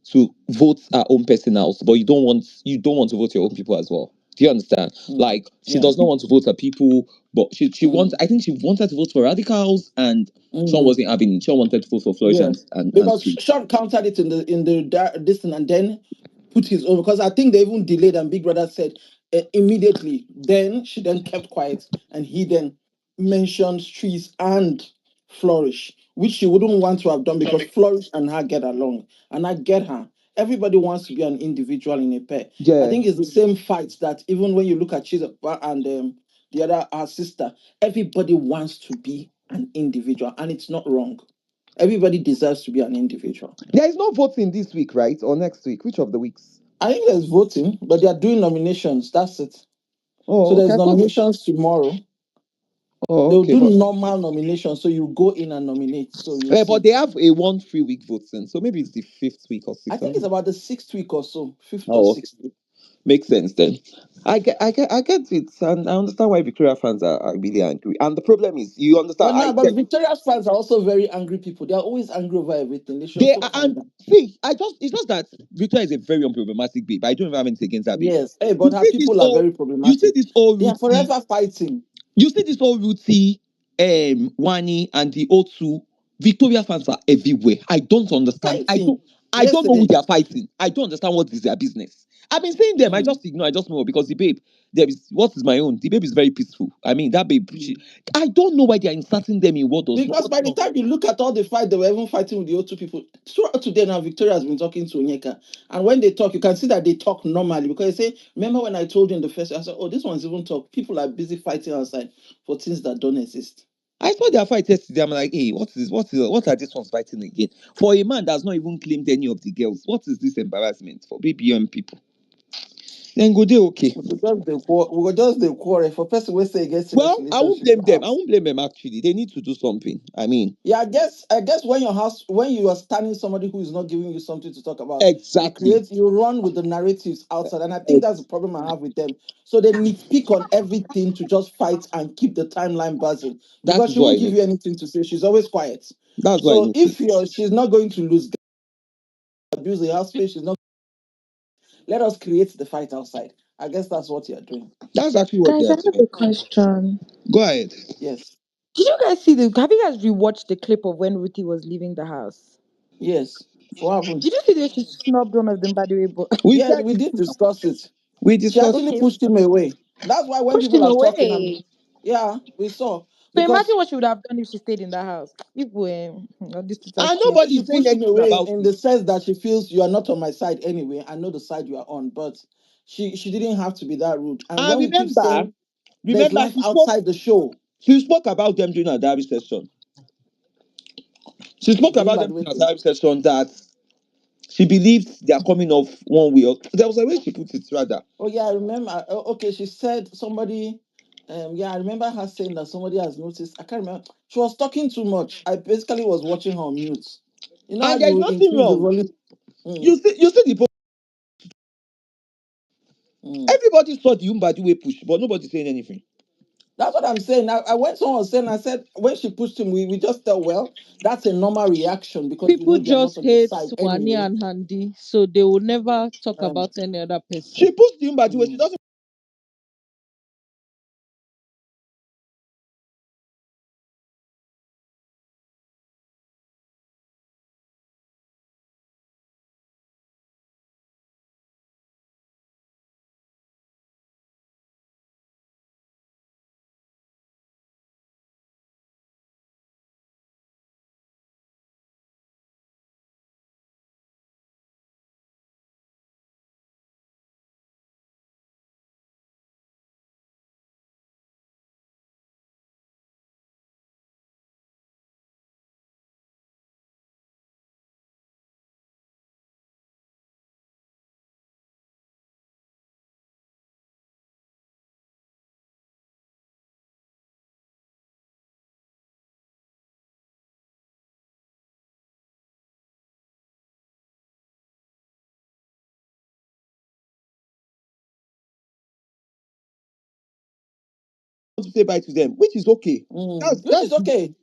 to vote her own personals, but you don't want to vote your own people as well. Do you understand? Like she Yeah. does not want to vote for people, but she wants. Mm. I think she wanted to vote for radicals, and Sean Mm. wasn't having it. Sean wanted to vote for Flourish Yeah, and because Sweet. Sean countered it in the this thing and then put his own, because I think they even delayed and Big Brother said immediately. Then she then kept quiet and he then mentioned Trees and Flourish, which she wouldn't want to have done because Flourish and her get along, and I get her. Everybody wants to be an individual in a pair. I Yeah, think it's the same fight that even when you look at Chizoba and the other her sister, everybody wants to be an individual, and it's not wrong. Everybody deserves to be an individual. there is no voting this week, right, or next week? Which of the weeks? I think there's voting, but they are doing nominations. That's it. So Oh, okay. there's nominations tomorrow. Oh, They'll okay, do but normal nominations. So you go in and nominate. So you'll but see. they have a 1 free week voting, so maybe it's the fifth week or I sixth. I think don't it's know. about the 6th week or so, fifth or Oh, okay. sixth week. Makes sense then. I get it, and I understand why Victoria fans are really angry. And the problem is, you understand, But now, but Victoria's fans are also very angry people. They are always angry over everything. They should they also are, calm and down. see, it's just that Victoria is a very unproblematic babe. I don't even have anything against that babe. Yes. Hey, You but her see this people are all, very you see problematic. this all They are Ruthie, forever fighting. you see this all Ruthie, Wani, and the O2. Victoria fans are everywhere. I don't understand. Fighting. I don't know who Yesterday. they are fighting. I don't understand what is their business. I've been saying them. I Mm, just ignore. I just know because the babe, there is what is my own. The babe is very peaceful. I mean, that babe. mm. I don't know why they are inserting them in what does Because what by the not. time you look at all the fight, they were even fighting with the O2 people. Throughout today now, Victoria has been talking to Onyeka. And when they talk, you can see that they talk normally. Because they say, remember when I told you in the first, I said, oh, this one's even talk. People are busy fighting outside for things that don't exist. I saw their fight yesterday. I'm like, hey, what is this? What are these ones fighting again? For a man that's not even claimed any of the girls, what is this embarrassment for BBM people? Then go they okay. We will just the quarrel for person will say against Well, I won't relationship blame for them. I house. won't blame them actually. They need to do something. I mean, Yeah, I guess when your house when you are standing somebody who is not giving you something to talk about, exactly. you run with the narratives outside. And I think that's the problem I have with them. So they nitpick on everything to just fight and keep the timeline buzzing. That Because is she what won't I give you noticed. anything to say. She's always quiet. That's what I So if noticed. she's not going to lose abuse the house space, she's not let us create the fight outside. I guess that's what you're doing. That's actually what they Guys, I are have doing. a question. Go ahead. Yes. Did you guys see the? Have you guys rewatched the clip of when Ruthie was leaving the house? Yes. What happened? Did you see that she snubbed one of them by the way? But We Yes, said we it. did discuss it. We She discussed actually okay, pushed him away. That's why when pushed people him are talking, I'm away. yeah, we saw So because imagine what she would have done if she stayed in that house. People, this is and strange. nobody's she saying pushed him anything away about in it. the sense that she feels you are not on my side anyway. I know the side you are on, but she didn't have to be that rude. And And when we keep saying there's remember, life outside the show, she spoke about them during her diary session. She spoke doing about that them way during her thing. diary session that she believes they are coming off one way. There was a way she put it rather. Oh yeah, I remember. Okay, she said somebody. Yeah, I remember her saying that somebody has noticed. I can't remember. She was talking too much. I basically was watching her on mute. You know how And there's you nothing increase the wrong. volume. Mm, You see the mm. everybody saw the Umbadi way push, but nobody's saying anything. That's what I'm saying. I went someone was saying, I said, when she pushed him, we just thought, well, that's a normal reaction because we People know they are not just on your hate side Wani anyway. and Handy, so they will never talk Um, about any other She person. pushed the Umbadi way. She mm. doesn't. Want to say bye to them, which is okay. Mm. That's Which that's is okay.